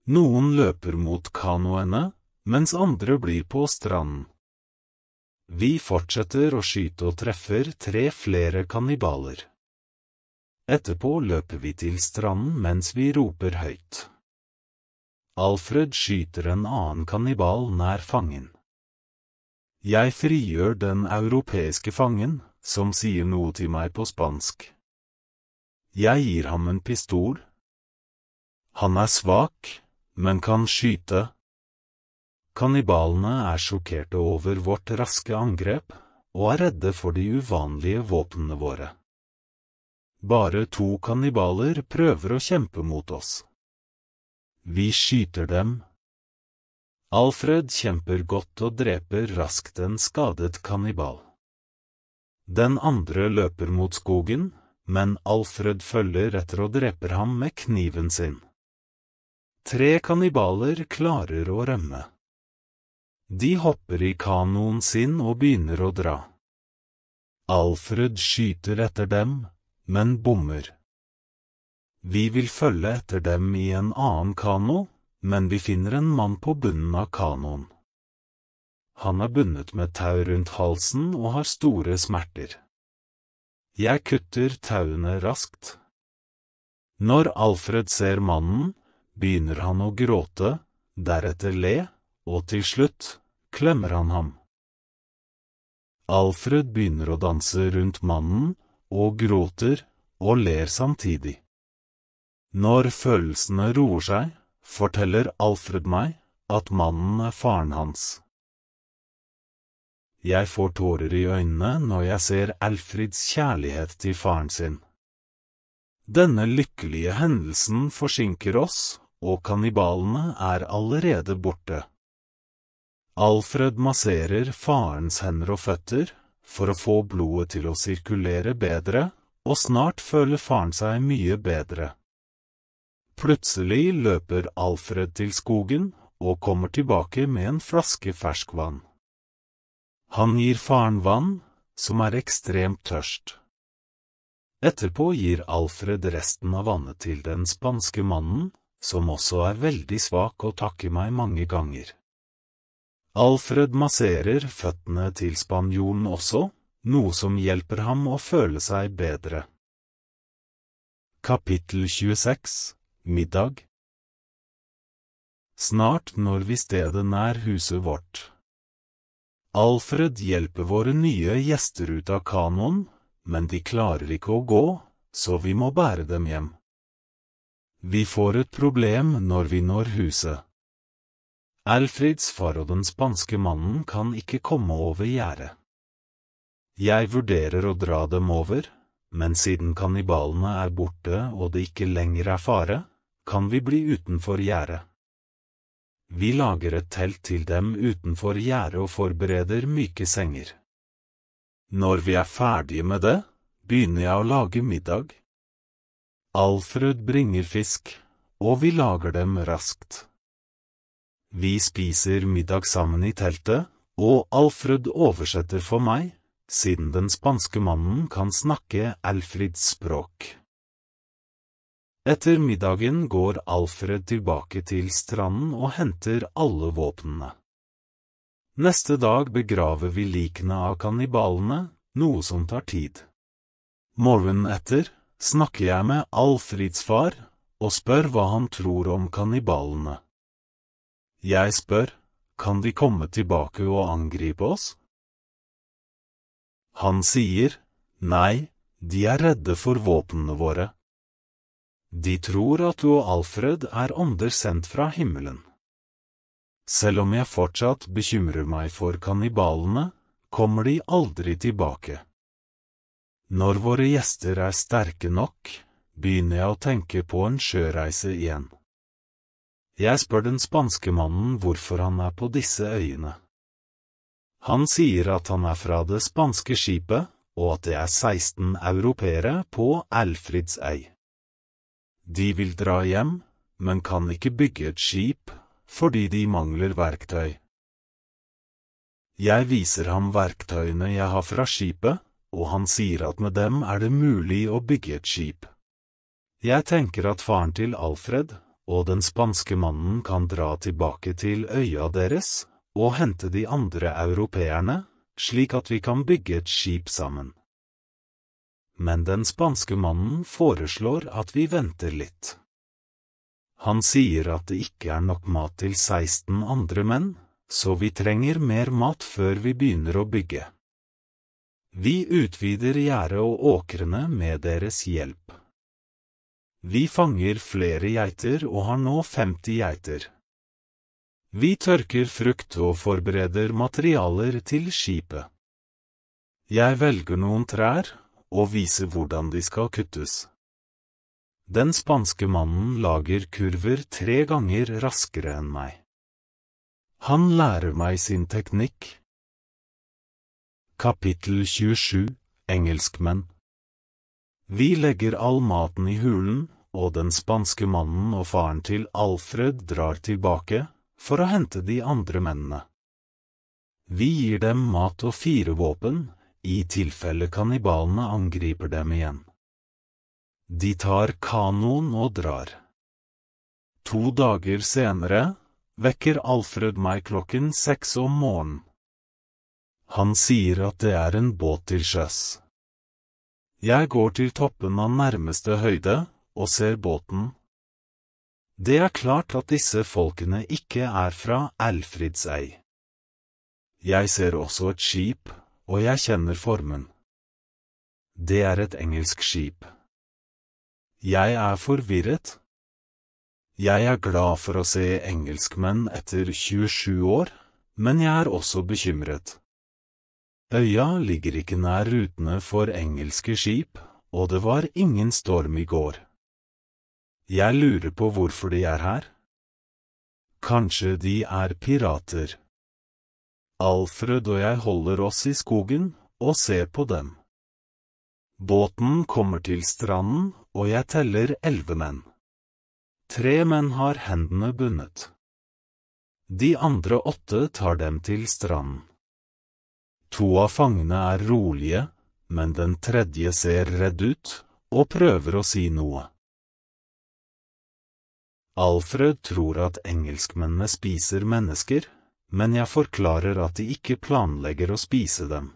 Noen løper mot kanoene, mens andre blir på stranden. Vi fortsetter å skyte og treffer 3 flere kannibaler. Etterpå løper vi til stranden mens vi roper høyt. Alfred skyter en annen kannibal nær fangen. Jeg frigjør den europeiske fangen, som sier noe til meg på spansk. Jeg gir ham en pistol. Han er svak, men kan skyte. Kannibalene er sjokkerte over vårt raske angrep, og er redde for de uvanlige våpnene våre. Bare 2 kannibaler prøver å kjempe mot oss. Vi skyter dem. Alfred kjemper godt og dreper raskt en skadet kannibal. Den andre løper mot skogen, men Alfred følger etter og dreper ham med kniven sin. 3 kannibaler klarer å rømme. De hopper i kanoen sin og begynner å dra. Alfred skyter etter dem, men bommer. Vi vil følge etter dem i en annen kano, men vi finner en mann på bunnen av kanoen. Han er bundet med tau rundt halsen og har store smerter. Jeg kutter tauene raskt. Når Alfred ser mannen, begynner han å gråte, deretter le, og til slutt klemmer han ham. Alfred begynner å danse rundt mannen, og gråter, og ler samtidig. Når følelsene roer seg, forteller Alfred meg at mannen er faren hans. Jeg får tårer i øynene når jeg ser Alfreds kjærlighet til faren sin. Denne lykkelige hendelsen forsinker oss, og kannibalene er allerede borte. Alfred masserer farens hender og føtter for å få blodet til å sirkulere bedre, og snart føler faren seg mye bedre. Plutselig løper Alfred til skogen og kommer tilbake med en flaske ferskvann. Han gir faren vann, som er ekstremt tørst. Etterpå gir Alfred resten av vannet til den spanske mannen, som også er veldig svak og takker meg mange ganger. Alfred masserer føttene til spanjolen også, noe som hjelper ham å føle seg bedre. Kapittel 26, Middag. Snart når vi stedet nær huset vårt. Alfred hjelper våre nye gjester ut av kanoen, men de klarer ikke å gå, så vi må bære dem hjem. Vi får et problem når vi når huset. Alfreds far og den spanske mannen kan ikke komme over gjerdet. Jeg vurderer å dra dem over, men siden kannibalene er borte og det ikke lenger er fare, kan vi bli utenfor gjerdet. Vi lager et telt til dem utenfor gjerdet og forbereder myke senger. Når vi er ferdige med det, begynner jeg å lage middag. Alfred bringer fisk, og vi lager dem raskt. Vi spiser middag sammen i teltet, og Alfred oversetter for meg, siden den spanske mannen kan snakke Alfreds språk. Etter middagen går Alfred tilbake til stranden og henter alle våpnene. Neste dag begraver vi likene av kannibalene, noe som tar tid. Morgenen etter snakker jeg med Alfreds far og spør hva han tror om kannibalene. Jeg spør, kan de komme tilbake og angripe oss? Han sier, nei, de er redde for våpnene våre. De tror at du og Alfred er ånder sendt fra himmelen. Selv om jeg fortsatt bekymrer meg for kannibalene, kommer de aldri tilbake. Når våre gjester er sterke nok, begynner jeg å tenke på en sjøreise igjen. Jeg spør den spanske mannen hvorfor han er på disse øyene. Han sier at han er fra det spanske skipet, og at det er 16 europeere på Alfreds øy. De vil dra hjem, men kan ikke bygge et skip, fordi de mangler verktøy. Jeg viser ham verktøyene jeg har fra skipet, og han sier at med dem er det mulig å bygge et skip. Jeg tenker at faren til Alfred og den spanske mannen kan dra tilbake til øya deres og hente de andre europeerne, slik at vi kan bygge et skip sammen. Men den spanske mannen foreslår at vi venter litt. Han sier at det ikke er nok mat til 16 andre menn, så vi trenger mer mat før vi begynner å bygge. Vi utvider gjerdet og åkrene med deres hjelp. Vi fanger flere geiter og har nå 50 geiter. Vi tørker frukt og forbereder materialer til skipet. Jeg velger noen trær og viser hvordan de skal kuttes. Den spanske mannen lager kurver 3 ganger raskere enn meg. Han lærer meg sin teknikk. Kapittel 27, Engelskmenn. Vi legger all maten i hulen, og den spanske mannen og faren til Alfred drar tilbake for å hente de andre mennene. Vi gir dem mat og 4 våpen, i tilfelle kannibalene angriper dem igjen. De tar kanoen og drar. 2 dager senere vekker Alfred meg klokken 6 om morgenen. Han sier at det er en båt til sjøs. Jeg går til toppen av nærmeste høyde og ser båten. Det er klart at disse folkene ikke er fra Alfreds øy. Jeg ser også et skip, og jeg kjenner formen. Det er et engelsk skip. Jeg er forvirret. Jeg er glad for å se engelskmenn etter 27 år, men jeg er også bekymret. Øya ligger ikke nær rutene for engelske skip, og det var ingen storm i går. Jeg lurer på hvorfor de er her. Kanskje de er pirater. Alfred og jeg holder oss i skogen og ser på dem. Båten kommer til stranden, og jeg teller 11 menn. 3 menn har hendene bundet. De andre 8 tar dem til stranden. 2 av fangene er rolige, men den tredje ser redd ut og prøver å si noe. Alfred tror at engelskmennene spiser mennesker, men jeg forklarer at de ikke planlegger å spise dem.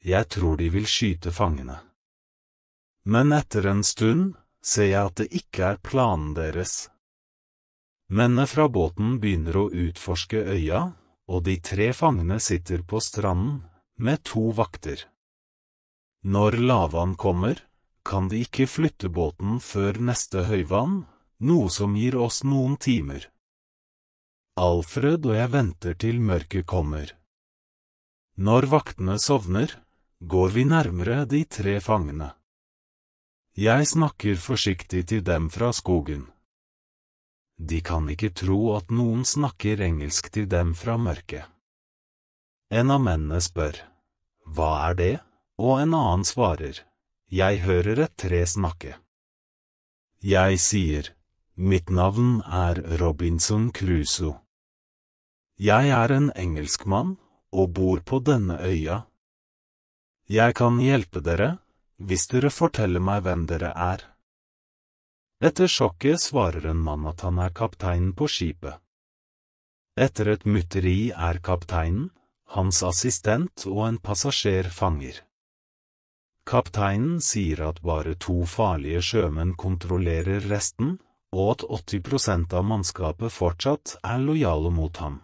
Jeg tror de vil skyte fangene. Men etter en stund ser jeg at det ikke er planen deres. Mennene fra båten begynner å utforske øya, og de 3 fangene sitter på stranden med 2 vakter. Når lavvann kommer, kan de ikke flytte båten før neste høyvann, noe som gir oss noen timer. Alfred og jeg venter til mørket kommer. Når vaktene sovner, går vi nærmere de 3 fangene. Jeg snakker forsiktig til dem fra skogen. De kan ikke tro at noen snakker engelsk til dem fra mørket. En av mennene spør, hva er det? Og en annen svarer, jeg hører et tre snakke. Jeg sier, mitt navn er Robinson Crusoe. Jeg er en engelskmann, og bor på denne øya. Jeg kan hjelpe dere, hvis dere forteller meg hvem dere er. Etter sjokket svarer en mann at han er kapteinen på skipet. Etter et mytteri er kapteinen, hans assistent og en passasjer fanger. Kapteinen sier at bare 2 farlige sjømenn kontrollerer resten, og at 80% av mannskapet fortsatt er lojale mot ham.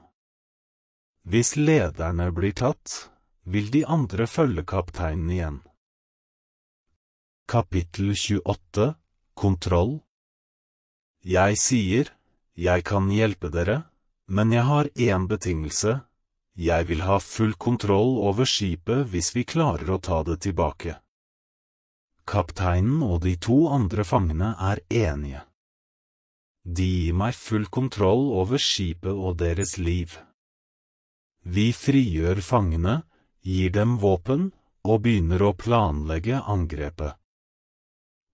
Hvis lederne blir tatt, vil de andre følge kapteinen igjen. Kapittel 28 – Kontroll. Jeg sier, jeg kan hjelpe dere, men jeg har en betingelse. Jeg vil ha full kontroll over skipet hvis vi klarer å ta det tilbake. Kapteinen og de 2 andre fangene er enige. De gir meg full kontroll over skipet og deres liv. Vi frigjør fangene, gir dem våpen, og begynner å planlegge angrepet.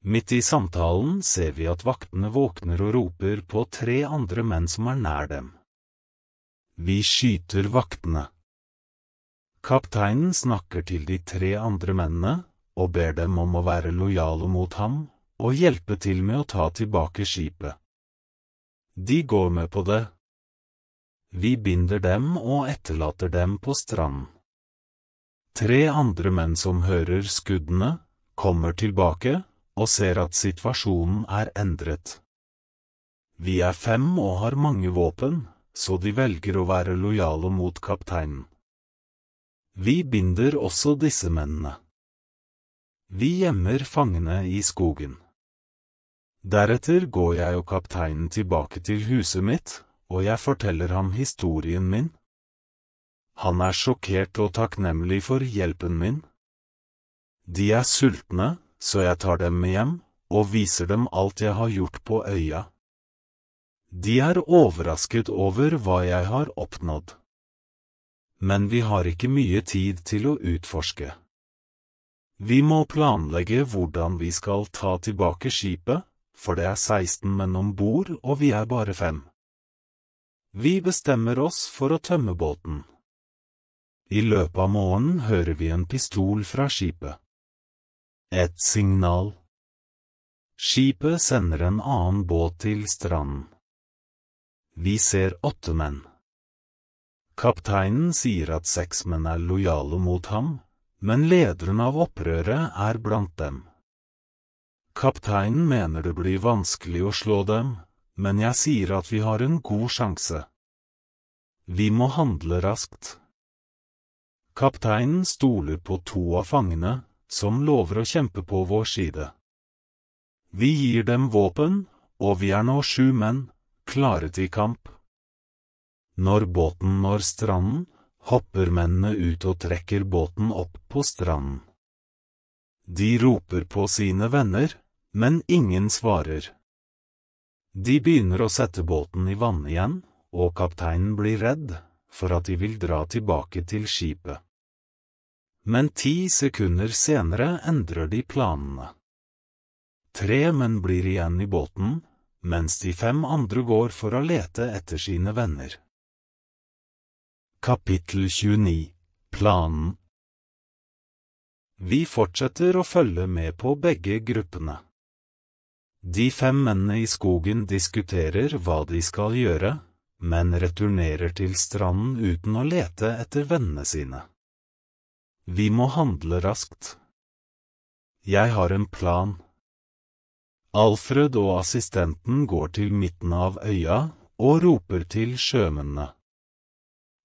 Midt i samtalen ser vi at vaktene våkner og roper på 3 andre menn som er nær dem. Vi skyter vaktene. Kapteinen snakker til de 3 andre mennene, og ber dem om å være lojale mot ham, og hjelpe til med å ta tilbake skipet. De går med på det. Vi binder dem og etterlater dem på stranden. 3 andre menn som hører skuddene, kommer tilbake, og ser at situasjonen er endret. Vi er 5 og har mange våpen, så de velger å være lojale mot kapteinen. Vi binder også disse mennene. Vi gjemmer fangene i skogen. Deretter går jeg og kapteinen tilbake til huset mitt, og jeg forteller ham historien min. Han er sjokkert og takknemlig for hjelpen min. De er sultne, så jeg tar dem med hjem, og viser dem alt jeg har gjort på øya. De er overrasket over hva jeg har oppnådd. Men vi har ikke mye tid til å utforske. Vi må planlegge hvordan vi skal ta tilbake skipet, for det er 16 menn om bord og vi er bare 5. Vi bestemmer oss for å tømme båten. I løpet av morgenen hører vi en pistol fra skipet. Et signal. Skipet sender en annen båt til stranden. Vi ser 8 menn. Kapteinen sier at 6 menn er lojale mot ham, men lederen av opprøret er blant dem. Kapteinen mener det blir vanskelig å slå dem, men jeg sier at vi har en god sjanse. Vi må handle raskt. Kapteinen stoler på 2 av fangene, som lover å kjempe på vår side. Vi gir dem våpen, og vi er nå 7 menn, klare til kamp. Når båten når stranden, hopper mennene ut og trekker båten opp på stranden. De roper på sine venner, men ingen svarer. De begynner å sette båten i vann igjen, og kapteinen blir redd, for at de vil dra tilbake til skipet. Men 10 sekunder senere endrer de planene. 3 menn blir igjen i båten, mens de 5 andre går for å lete etter sine venner. Kapittel 29 – Planen. Vi fortsetter å følge med på begge gruppene. De 5 mennene i skogen diskuterer hva de skal gjøre, men returnerer til stranden uten å lete etter vennene sine. Vi må handle raskt. Jeg har en plan. Alfred og assistenten går til midten av øya og roper til sjømennene.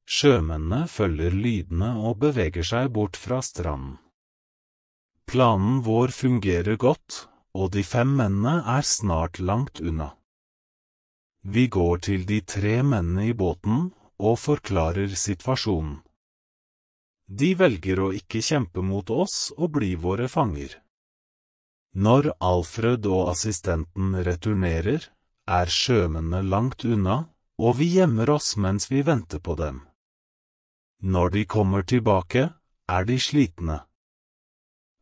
Sjømennene følger lydene og beveger seg bort fra stranden. Planen vår fungerer godt, og de 5 mennene er snart langt unna. Vi går til de 3 mennene i båten og forklarer situasjonen. De velger å ikke kjempe mot oss og bli våre fanger. Når Alfred og assistenten returnerer, er sjømennene langt unna, og vi gjemmer oss mens vi venter på dem. Når de kommer tilbake, er de slitne.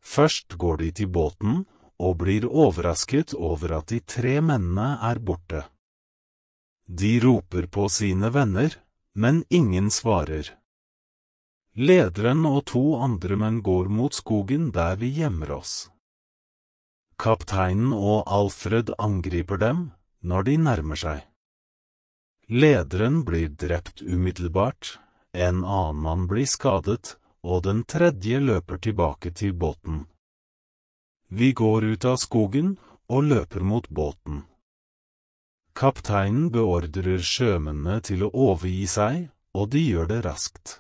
Først går de til båten, og blir overrasket over at de 3 mennene er borte. De roper på sine venner, men ingen svarer. Lederen og 2 andre menn går mot skogen der vi gjemmer oss. Kapteinen og Alfred angriper dem når de nærmer seg. Lederen blir drept umiddelbart, en annen mann blir skadet, og den tredje løper tilbake til båten. Vi går ut av skogen og løper mot båten. Kapteinen beordrer sjømennene til å overgi seg, og de gjør det raskt.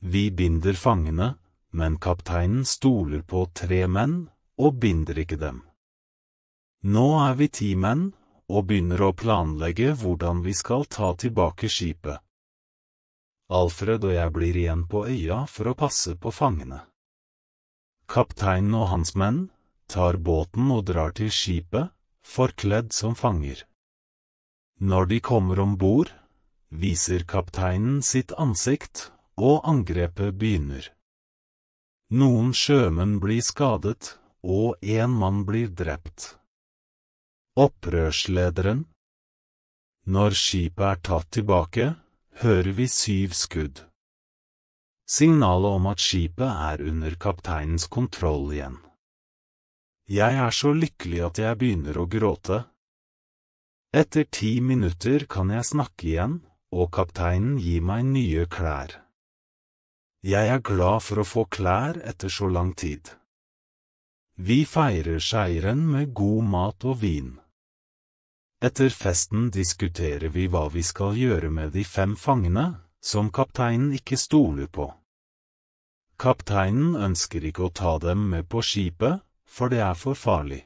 Vi binder fangene, men kapteinen stoler på 3 menn og binder ikke dem. Nå er vi 10 menn, og begynner å planlegge hvordan vi skal ta tilbake skipet. Alfred og jeg blir igjen på øya for å passe på fangene. Kapteinen og hans menn tar båten og drar til skipet, forkledd som fanger. Når de kommer ombord, viser kapteinen sitt ansikt, og angrepet begynner. Noen sjømenn blir skadet, og 1 mann blir drept. Opprørslederen. Når skipet er tatt tilbake, hører vi 7 skudd. Signalet om at skipet er under kapteinens kontroll igjen. Jeg er så lykkelig at jeg begynner å gråte. Etter 10 minutter kan jeg snakke igjen, og kapteinen gir meg nye klær. Jeg er glad for å få klær etter så lang tid. Vi feirer seieren med god mat og vin. Etter festen diskuterer vi hva vi skal gjøre med de 5 fangene, som kapteinen ikke stoler på. Kapteinen ønsker ikke å ta dem med på skipet, for det er for farlig.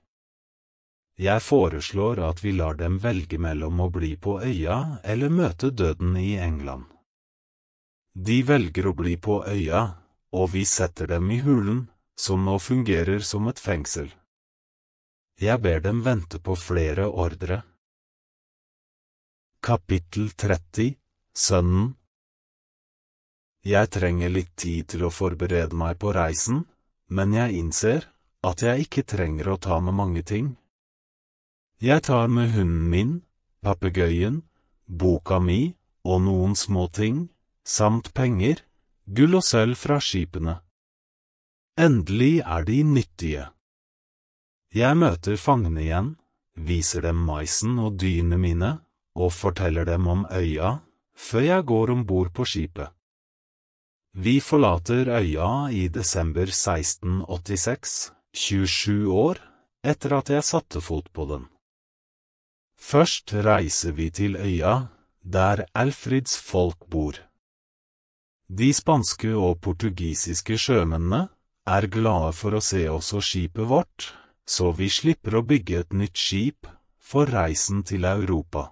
Jeg foreslår at vi lar dem velge mellom å bli på øya eller møte døden i England. De velger å bli på øya, og vi setter dem i hulen, som nå fungerer som et fengsel. Jeg ber dem vente på flere ordre. Kapittel 30, Sønnen. Jeg trenger litt tid til å forberede meg på reisen, men jeg innser at jeg ikke trenger å ta med mange ting. Jeg tar med hunden min, papegøyen, boka mi og noen små ting, samt penger, gull og sølv fra skipene. Endelig er de nyttige. Jeg møter fangene igjen, viser dem maisen og dyrene mine, og forteller dem om øya, før jeg går ombord på skipet. Vi forlater øya i desember 1686, 27 år, etter at jeg satte fot på den. Først reiser vi til øya, der Alfreds folk bor. De spanske og portugisiske sjømennene er glade for å se oss og skipet vårt, så vi slipper å bygge et nytt skip for reisen til Europa.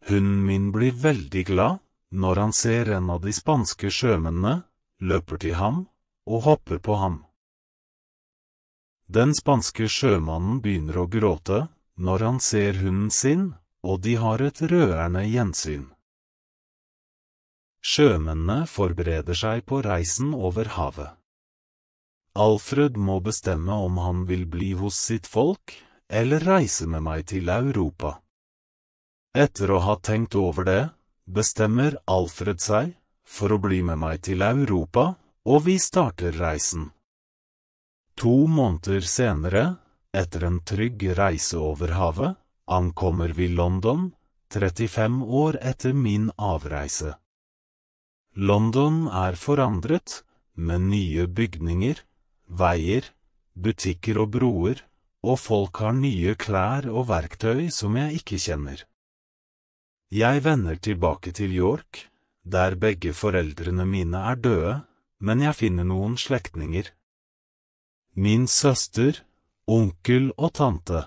Hunden min blir veldig glad når han ser en av de spanske sjømennene, løper til ham og hopper på ham. Den spanske sjømannen begynner å gråte når han ser hunden sin, og de har et rørende gjensyn. Sjømennene forbereder seg på reisen over havet. Alfred må bestemme om han vil bli hos sitt folk, eller reise med meg til Europa. Etter å ha tenkt over det, bestemmer Alfred seg for å bli med meg til Europa, og vi starter reisen. 2 måneder senere, etter en trygg reise over havet, ankommer vi London, 35 år etter min avreise. London er forandret, med nye bygninger, veier, butikker og broer, og folk har nye klær og verktøy som jeg ikke kjenner. Jeg vender tilbake til York, der begge foreldrene mine er døde, men jeg finner noen slektninger. Min søster, onkel og tante.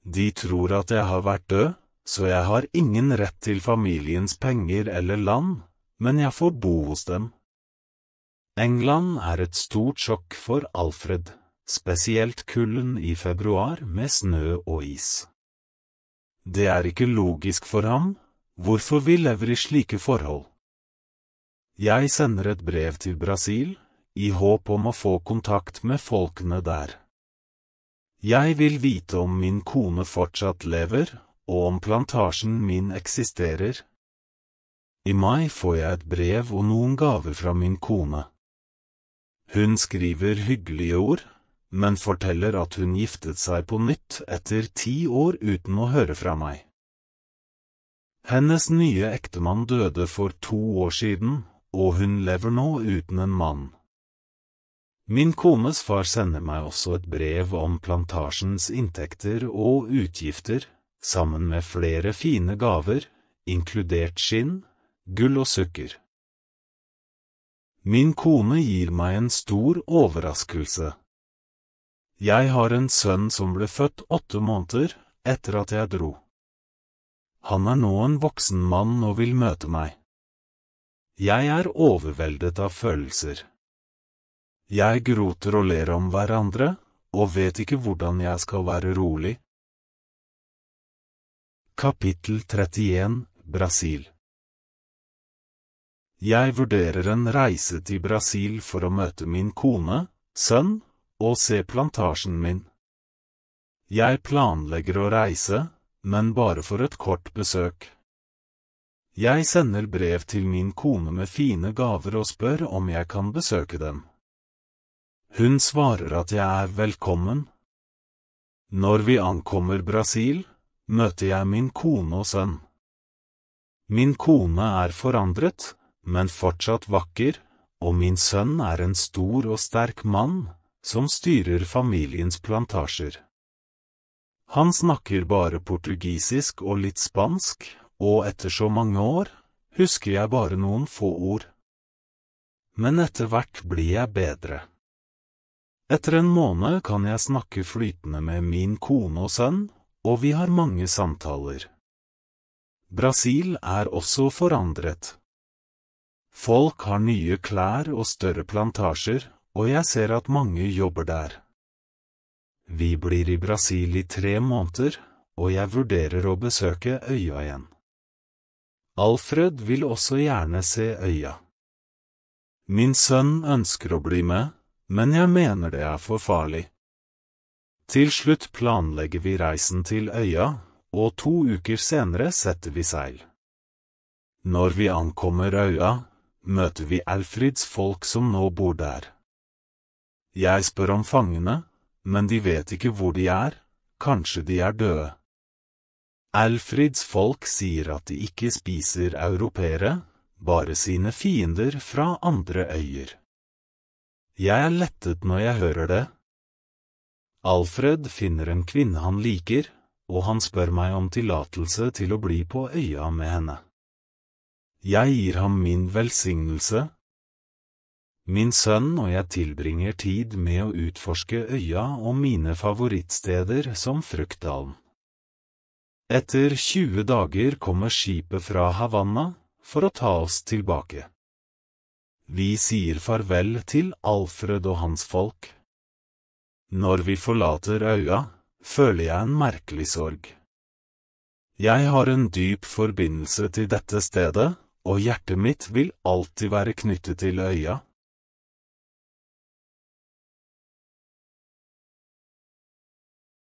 De tror at jeg har vært død, så jeg har ingen rett til familiens penger eller land, men jeg får bo hos dem. England er et stort sjokk for Alfred, spesielt kulden i februar med snø og is. Det er ikke logisk for ham, hvorfor vi lever i slike forhold. Jeg sender et brev til Brasil, i håp om å få kontakt med folkene der. Jeg vil vite om min kone fortsatt lever, og om plantasjen min eksisterer. I mai får jeg et brev og noen gaver fra min kone. Hun skriver hyggelige ord, men forteller at hun giftet seg på nytt etter 10 år uten å høre fra meg. Hennes nye ektemann døde for 2 år siden, og hun lever nå uten en mann. Min kones far sender meg også et brev om plantasjens inntekter og utgifter, sammen med flere fine gaver, inkludert skinn, gull og sukker. Min kone gir meg en stor overraskelse. Jeg har en sønn som ble født 8 måneder etter at jeg dro. Han er nå en voksen mann og vil møte meg. Jeg er overveldet av følelser. Jeg gråter og ler om hverandre, og vet ikke hvordan jeg skal være rolig. Kapittel 31, Brasil. Jeg vurderer en reise til Brasil for å møte min kone, sønn, og se plantasjen min. Jeg planlegger å reise, men bare for et kort besøk. Jeg sender brev til min kone med fine gaver og spør om jeg kan besøke dem. Hun svarer at jeg er velkommen. Når vi ankommer Brasil, møter jeg min kone og sønn. Min kone er forandret, men fortsatt vakker, og min sønn er en stor og sterk mann, som styrer familiens plantasjer. Han snakker bare portugisisk og litt spansk, og etter så mange år, husker jeg bare noen få ord. Men etter hvert blir jeg bedre. Etter en måned kan jeg snakke flytende med min kone og sønn, og vi har mange samtaler. Brasil er også forandret. Folk har nye klær og større plantasjer, og jeg ser at mange jobber der. Vi blir i Brasil i 3 måneder, og jeg vurderer å besøke øya igjen. Alfred vil også gjerne se øya. Min sønn ønsker å bli med, men jeg mener det er for farlig. Til slutt planlegger vi reisen til øya, og 2 uker senere setter vi seil. Når vi ankommer øya, møter vi Alfreds folk som nå bor der. Jeg spør om fangene, men de vet ikke hvor de er, kanskje de er døde. Alfreds folk sier at de ikke spiser europeere, bare sine fiender fra andre øyer. Jeg er lettet når jeg hører det. Alfred finner en kvinne han liker, og han spør meg om tillatelse til å bli på øya med henne. Jeg gir ham min velsignelse. Min sønn og jeg tilbringer tid med å utforske øya og mine favorittsteder som Fruktdalen. Etter 20 dager kommer skipet fra Havanna for å ta oss tilbake. Vi sier farvel til Alfred og hans folk. Når vi forlater øya, føler jeg en merkelig sorg. Jeg har en dyp forbindelse til dette stedet, og hjertet mitt vil alltid være knyttet til øya.